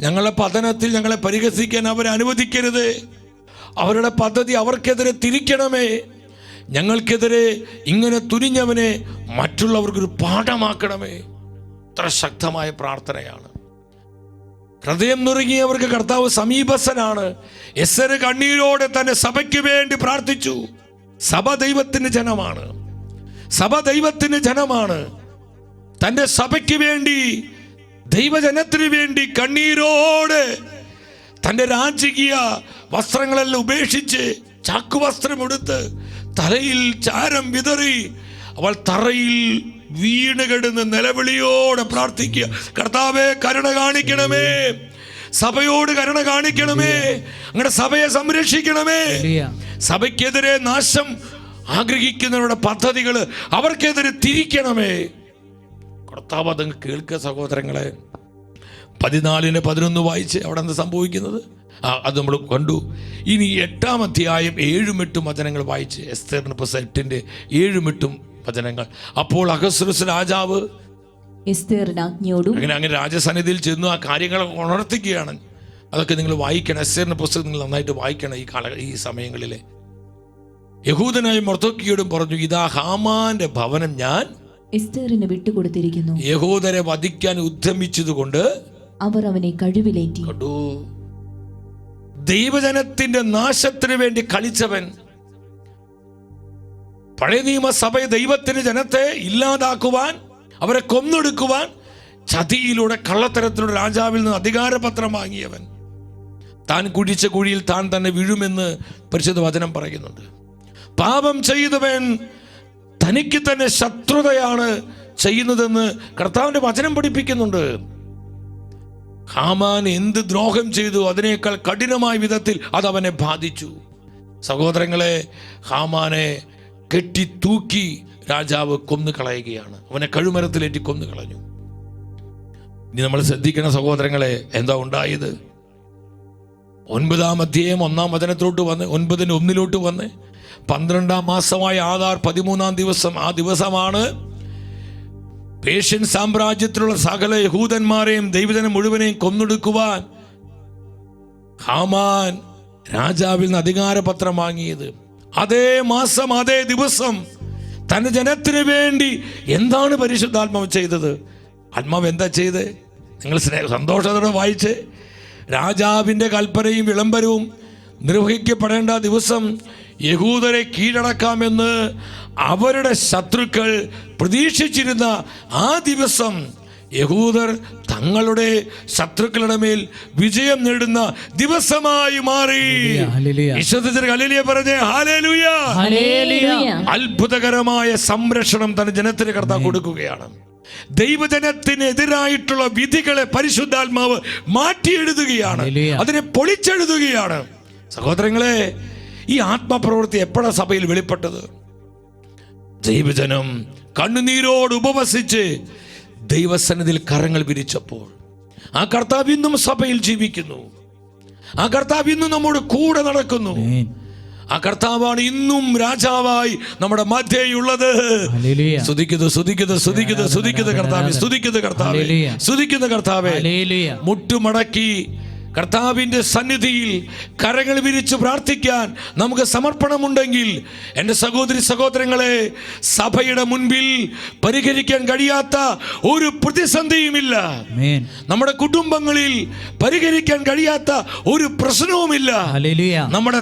A: ഞങ്ങളുടെ പതനത്തിൽ ഞങ്ങളെ പരിഹസിക്കാൻ അവരെ അനുവദിക്കരുത്. അവരുടെ പദ്ധതി അവർക്കെതിരെ തിരിക്കണമേ. ഞങ്ങൾക്കെതിരെ ഇങ്ങനെ തുനിഞ്ഞവനെ മറ്റുള്ളവർക്കൊരു പാഠമാക്കണമേ. ഇത്ര ശക്തമായ പ്രാർത്ഥനയാണ്. ഹൃദയം നുറുങ്ങിയവർക്ക് കർത്താവ് സമീപസ്ഥനാണ്. എസ്തർ കണ്ണീരോടെ തന്റെ സഭയ്ക്ക് വേണ്ടി പ്രാർത്ഥിച്ചു. സഭ ദൈവത്തിന്റെ ജനമാണ്. സഭ ദൈവത്തിന്റെ ജനമാണ്. തന്റെ സഭയ്ക്ക് വേണ്ടി, ദൈവജനത്തിന് വേണ്ടി കണ്ണീരോടെ തന്റെ രാജകീയ വസ്ത്രങ്ങളെല്ലാം ഉപേക്ഷിച്ച് ചാക്കുവസ്ത്രമെടുത്ത് തലയിൽ ചാരം വിതറി അവൾ തറയിൽ വീണ് കിടന്ന് നിലവിളിയോടെ പ്രാർത്ഥിക്കുക. കർത്താവേ, കരുണ കാണിക്കണമേ, സഭയോട് കരുണ കാണിക്കണമേ, അങ്ങയുടെ സഭയെ സംരക്ഷിക്കണമേ. സഭയ്ക്കെതിരെ നാശം ആഗ്രഹിക്കുന്നവരുടെ പദ്ധതികൾ അവർക്കെതിരെ തിരിക്കണമേ. കർത്താവ് അതങ്ങ് കേൾക്കുക സഹോദരങ്ങളെ. 14-11 വായിച്ച് അവിടെ എന്താ സംഭവിക്കുന്നത് അത് നമ്മൾ കണ്ടു. ഇനി 8-ാം അധ്യായം 7-8 വചനങ്ങൾ വായിച്ച്, എസ്തേറിന്റെ പുസ്തകം 8-ന്റെ 7-8 വചനങ്ങൾ. അപ്പോൾ അഹസ്വേരോസ് രാജാവ്
B: എസ്തേറിന്റെ ആജ്ഞയോടും
A: അങ്ങനെ രാജസന്നിധിയിൽ ചെന്നു ആ കാര്യങ്ങൾ ഉണർത്തിക്കുകയാണ്. അതൊക്കെ നിങ്ങൾ വായിക്കണം. എസ്തേറിന്റെ പുസ്തകം നിങ്ങൾ നന്നായിട്ട് വായിക്കണം. ഈ സമയങ്ങളിലെ യഹൂദനായ മൊർദെഖായിയോടും പറഞ്ഞു, ഇതാ ഹാമാന്റെ ഭവനം ഞാൻ
B: എസ്തേറിന് വിട്ടുകൊടുത്തിരിക്കുന്നു.
A: യഹൂദരെ വധിക്കാൻ ഉദ്യമിച്ചതുകൊണ്ട്
B: അവർ അവനെ കഴിവിലേറ്റി.
A: കണ്ടു, ദൈവജനത്തിന്റെ നാശത്തിന് വേണ്ടി കളിച്ചവൻ, പഴയ നിയമസഭയെ ദൈവത്തിന്റെ ജനത്തെ ഇല്ലാതാക്കുവാൻ, അവരെ കൊന്നൊടുക്കുവാൻ ചതിയിലൂടെ, കള്ളത്തരത്തിലൂടെ രാജാവിൽ നിന്ന് അധികാരപത്രം വാങ്ങിയവൻ, താൻ കുഴിച്ച കുഴിയിൽ താൻ തന്നെ വീഴുമെന്ന് പരിശുദ്ധ വചനം പറയുന്നുണ്ട്. പാപം ചെയ്തവൻ തനിക്ക് തന്നെ ശത്രുതയാണ് ചെയ്യുന്നതെന്ന് കർത്താവിന്റെ വചനം പഠിപ്പിക്കുന്നുണ്ട്. ഹാമാൻ എന്ത് ദ്രോഹം ചെയ്തു അതിനേക്കാൾ കഠിനമായ വിധത്തിൽ അത് അവനെ ബാധിച്ചു. സഹോദരങ്ങളെ, ഹാമാനെ കെട്ടി തൂക്കി രാജാവ് കൊന്നു കളയുകയാണ്. അവനെ കഴുമരത്തിലേറ്റി കൊന്നു കളഞ്ഞു. ഇനി നമ്മൾ ശ്രദ്ധിക്കണം സഹോദരങ്ങളെ, എന്താ ഉണ്ടായത്? 9-ാം അധ്യായം 1-ാം വചനത്തിലോട്ട് വന്ന് 9-1 വന്ന് 12-ാം മാസമായ ആദാർ 13-ാം ദിവസം, ആ ദിവസമാണ് പേർഷ്യൻ സാമ്രാജ്യത്തിലുള്ള സകല യഹൂദന്മാരെയും ദൈവജനം മുഴുവനെയും കൊന്നൊടുക്കുവാൻ ഹാമാൻ രാജാവിൽ നിന്ന് അധികാരപത്രം വാങ്ങിയത്. അതേ മാസം, അതേ ദിവസം തന്റെ ജനത്തിന് വേണ്ടി എന്താണ് പരിശുദ്ധാത്മാവ് ചെയ്തത്? ആത്മാവ് എന്താ ചെയ്ത്? നിങ്ങൾ സന്തോഷത്തോടെ വായിച്ച്, രാജാവിൻ്റെ കൽപ്പനയും വിളംബരവും നിർവഹിക്കപ്പെടേണ്ട ദിവസം യഹൂദരെ കീഴടക്കാമെന്ന് അവരുടെ ശത്രുക്കൾ പ്രതീക്ഷിച്ചിരുന്ന ആ ദിവസം യഹൂദർ തങ്ങളുടെ ശത്രുക്കളുടെ മേൽ വിജയം നേടുന്ന ദിവസമായി മാറി. ഹല്ലേലൂയ പറഞ്ഞേ, ഹല്ലേലൂയ. അത്ഭുതകരമായ സംരക്ഷണം തന്റെ ജനത്തിന് കർത്താവ് കൊടുക്കുകയാണ്. ദൈവജനത്തിനെതിരായിട്ടുള്ള വിധികളെ പരിശുദ്ധാത്മാവ് മാറ്റിയെഴുതുകയാണ്, അതിനെ പൊളിച്ചെഴുതുകയാണ്. സഹോദരങ്ങളെ, ഈ ആത്മപ്രവൃത്തി എപ്പോഴാണ് സഭയിൽ വെളിപ്പെട്ടത്? ദൈവജനം കണ്ണുനീരോട് ഉപവസിച്ച് ദൈവസന്നിധിയിൽ കരങ്ങൾ വിരിച്ചപ്പോൾ. ആ കർത്താവ് ഇന്നും സഭയിൽ ജീവിക്കുന്നു. ആ കർത്താവ് ഇന്നും നമ്മോട് കൂടെ നടക്കുന്നു. ആ കർത്താവാണ് ഇന്നും രാജാവായി നമ്മുടെ മധ്യയുള്ളത്. സ്തുതിക്കുന്നു, സ്തുതിക്കുന്നു, സ്തുതിക്കുന്നു, സ്തുതിക്കുന്നു കർത്താവേ, സ്തുതിക്കുന്നു കർത്താവേ, സ്തുതിക്കുന്നു കർത്താവേ. മുട്ടുമടക്കി കർത്താവിൻ്റെ സന്നിധിയിൽ കരങ്ങൾ വിരിച്ച് പ്രാർത്ഥിക്കാൻ നമുക്ക് സമർപ്പണമുണ്ടെങ്കിൽ, എൻ്റെ സഹോദരി സഹോദരങ്ങളെ, സഭയുടെ മുൻപിൽ പരിഹരിക്കാൻ കഴിയാത്ത ഒരു പ്രതിസന്ധിയുമില്ല. നമ്മുടെ കുടുംബങ്ങളിൽ പരിഹരിക്കാൻ കഴിയാത്ത ഒരു പ്രശ്നവുമില്ല. നമ്മുടെ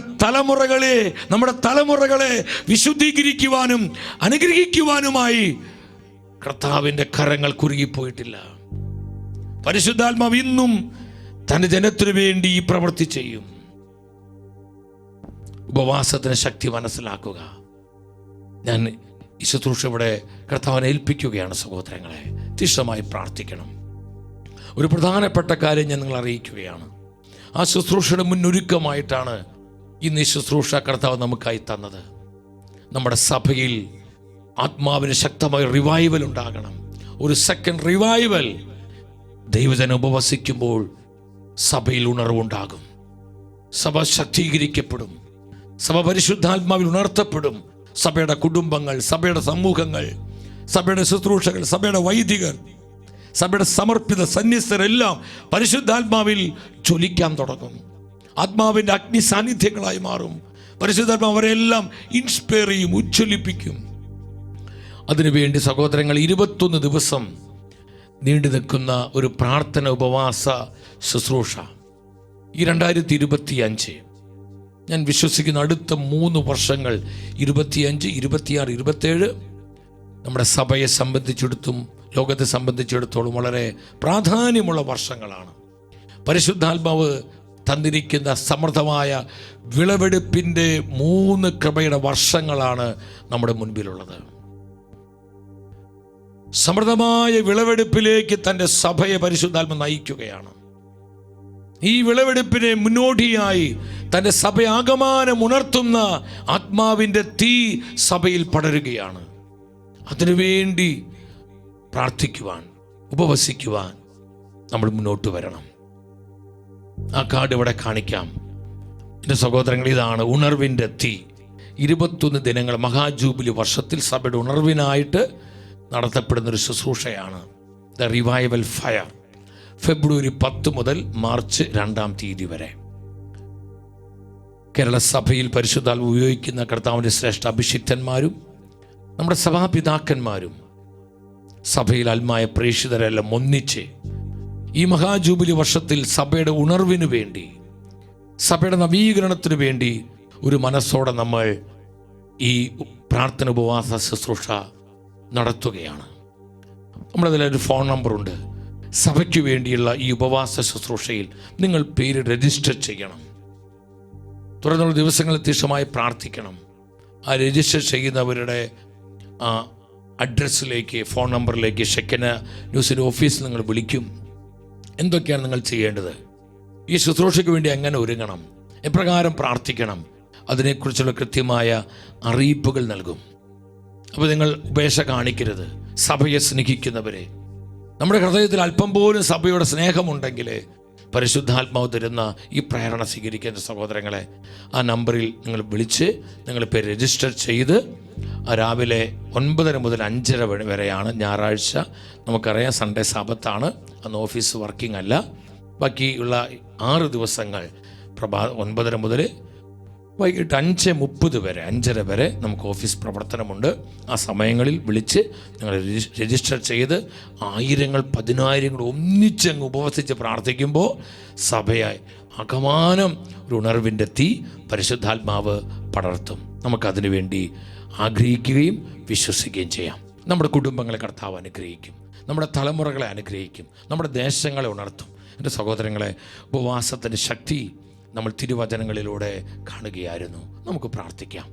A: തലമുറകളെ വിശുദ്ധീകരിക്കുവാനും അനുഗ്രഹിക്കുവാനുമായി കർത്താവിൻ്റെ കരങ്ങൾ കുറുകിപ്പോയിട്ടില്ല. പരിശുദ്ധാത്മാവ് ഇന്നും തൻ്റെ ജനത്തിനു വേണ്ടി ഈ പ്രവൃത്തി ചെയ്യും. ഉപവാസത്തിന് ശക്തി മനസ്സിലാക്കുക. ഞാൻ ഈ ശുശ്രൂഷ ഇവിടെ കർത്താവിനെ ഏൽപ്പിക്കുകയാണ്. സഹോദരങ്ങളെ, തീഷ്ണമായി പ്രാർത്ഥിക്കണം. ഒരു പ്രധാനപ്പെട്ട കാര്യം ഞാൻ നിങ്ങൾ അറിയിക്കുകയാണ്. ആ ശുശ്രൂഷയുടെ മുന്നൊരുക്കമായിട്ടാണ് ഇന്ന് ഈ ശുശ്രൂഷ കർത്താവ് നമുക്കായി തന്നത്. നമ്മുടെ സഭയിൽ ആത്മാവിന് ശക്തമായ റിവൈവൽ ഉണ്ടാകണം. ഒരു സെക്കൻഡ് റിവൈവൽ. ദൈവജനം ഉപവസിക്കുമ്പോൾ സഭയിൽ ഉണർവുണ്ടാകും. സഭ ശക്തീകരിക്കപ്പെടും. സഭ പരിശുദ്ധാത്മാവിൽ ഉണർത്തപ്പെടും. സഭയുടെ കുടുംബങ്ങൾ, സഭയുടെ സമൂഹങ്ങൾ, സഭയുടെ ശുശ്രൂഷകൾ, സഭയുടെ വൈദികർ, സഭയുടെ സമർപ്പിത സന്യസ്തരെല്ലാം പരിശുദ്ധാത്മാവിൽ ജ്വലിക്കാൻ തുടങ്ങും. ആത്മാവിൻ്റെ അഗ്നി സാന്നിധ്യങ്ങളായി മാറും. പരിശുദ്ധാത്മാവ് അവരെല്ലാം ഇൻസ്പയർ ചെയ്യും, ഉജ്ജ്വലിപ്പിക്കും. അതിനുവേണ്ടി സഹോദരങ്ങൾ 21 ദിവസം നീണ്ടു നിൽക്കുന്ന ഒരു പ്രാർത്ഥന ഉപവാസ ശുശ്രൂഷ ഈ 2025 ഞാൻ വിശ്വസിക്കുന്ന അടുത്ത 3 വർഷങ്ങൾ 25, 26, 27 നമ്മുടെ സഭയെ സംബന്ധിച്ചിടത്തും ലോകത്തെ സംബന്ധിച്ചിടത്തോളം വളരെ പ്രാധാന്യമുള്ള വർഷങ്ങളാണ്. പരിശുദ്ധാത്മാവ് തന്നിരിക്കുന്ന സമൃദ്ധമായ വിളവെടുപ്പിൻ്റെ 3 കൃപയുടെ വർഷങ്ങളാണ് നമ്മുടെ മുൻപിലുള്ളത്. സമൃദ്ധമായ വിളവെടുപ്പിലേക്ക് തൻ്റെ സഭയെ പരിശുദ്ധാത്മ നയിക്കുകയാണ്. ഈ വിളവെടുപ്പിനെ മുന്നോടിയായി തൻ്റെ സഭയാകമാനം ഉണർത്തുന്ന ആത്മാവിൻ്റെ തീ സഭയിൽ പടരുകയാണ്. അതിനുവേണ്ടി പ്രാർത്ഥിക്കുവാൻ, ഉപവസിക്കുവാൻ നമ്മൾ മുന്നോട്ട് വരണം. ആ കാർഡ് ഇവിടെ കാണിക്കാം. എൻ്റെ സഹോദരങ്ങൾ, ഇതാണ് ഉണർവിൻ്റെ തീ. 21 ദിനങ്ങൾ മഹാജൂബിലി വർഷത്തിൽ സഭയുടെ ഉണർവിനായിട്ട് നടത്തപ്പെടുന്നൊരു ശുശ്രൂഷയാണ് ദ റിവൈവൽ ഫയർ. ഫെബ്രുവരി 10 മുതൽ മാർച്ച് 2-ാം തീയതി വരെ കേരള സഭയിൽ പരിശുദ്ധാത്മ ഉപയോഗിക്കുന്ന കർത്താവിൻ്റെ ശ്രേഷ്ഠ അഭിഷിക്തന്മാരും നമ്മുടെ സഭാപിതാക്കന്മാരും സഭയിൽ ആത്മായ പ്രേക്ഷിതരെല്ലാം ഒന്നിച്ച് ഈ മഹാജൂബിലി വർഷത്തിൽ സഭയുടെ ഉണർവിനു വേണ്ടി, സഭയുടെ നവീകരണത്തിനു വേണ്ടി ഒരു മനസ്സോടെ നമ്മൾ ഈ പ്രാർത്ഥന ഉപവാസ ശുശ്രൂഷ നടത്തുകയാണ്. നമ്മളതിലൊരു ഫോൺ നമ്പറുണ്ട്. സഭയ്ക്ക് വേണ്ടിയുള്ള ഈ ഉപവാസ ശുശ്രൂഷയിൽ നിങ്ങൾ പേര് രജിസ്റ്റർ ചെയ്യണം. തുടർന്നുള്ള ദിവസങ്ങളിൽ തീക്ഷണമായി പ്രാർത്ഥിക്കണം. ആ രജിസ്റ്റർ ചെയ്യുന്നവരുടെ അഡ്രസ്സിലേക്ക്, ഫോൺ നമ്പറിലേക്ക് ഷെക്കന ന്യൂസിൻ്റെ ഓഫീസിൽ നിങ്ങൾ വിളിക്കും. എന്തൊക്കെയാണ് നിങ്ങൾ ചെയ്യേണ്ടത്, ഈ ശുശ്രൂഷയ്ക്ക് വേണ്ടി എങ്ങനെ ഒരുങ്ങണം, എപ്രകാരം പ്രാർത്ഥിക്കണം, അതിനെക്കുറിച്ചുള്ള കൃത്യമായ അറിയിപ്പുകൾ നൽകും. അപ്പോൾ നിങ്ങൾ ഉപേക്ഷ കാണിക്കരുത്. സഭയെ സ്നേഹിക്കുന്നവരെ, നമ്മുടെ ഹൃദയത്തിൽ അല്പം പോലും സഭയുടെ സ്നേഹമുണ്ടെങ്കിൽ പരിശുദ്ധാത്മാവ് തരുന്ന ഈ പ്രേരണ സ്വീകരിക്കുന്ന സഹോദരങ്ങളെ, ആ നമ്പറിൽ നിങ്ങൾ വിളിച്ച് നിങ്ങൾ പേര് രജിസ്റ്റർ ചെയ്ത് രാവിലെ 9:30 മുതൽ 5:30 വരെയാണ് ഞായറാഴ്ച. നമുക്കറിയാം സൺഡേ സാബത്താണ്, അന്ന് ഓഫീസ് വർക്കിംഗ് അല്ല. ബാക്കിയുള്ള 6 ദിവസങ്ങൾ 9:30 മുതൽ വൈകിട്ട് 5:30 വരെ, 5:30 വരെ നമുക്ക് ഓഫീസ് പ്രവർത്തനമുണ്ട്. ആ സമയങ്ങളിൽ വിളിച്ച് നിങ്ങൾ രജിസ്റ്റർ ചെയ്ത് 1000-ങ്ങൾ 10,000-ങ്ങൾ ഒന്നിച്ചങ്ങ് ഉപവസിച്ച് പ്രാർത്ഥിക്കുമ്പോൾ സഭയായി അകമാനം ഒരു ഉണർവിൻ്റെ തീ പരിശുദ്ധാത്മാവ് പടർത്തും. നമുക്കതിനു വേണ്ടി ആഗ്രഹിക്കുകയും വിശ്വസിക്കുകയും ചെയ്യാം. നമ്മുടെ കുടുംബങ്ങളെ കർത്താവ് അനുഗ്രഹിക്കും, നമ്മുടെ തലമുറകളെ അനുഗ്രഹിക്കും, നമ്മുടെ ദേശങ്ങളെ ഉണർത്തും. എൻ്റെ സഹോദരങ്ങളെ, ഉപവാസത്തിൻ്റെ ശക്തി നമ്മൾ തിരുവചനങ്ങളിലൂടെ കാണുകയായിരുന്നു. നമുക്ക് പ്രാർത്ഥിക്കാം.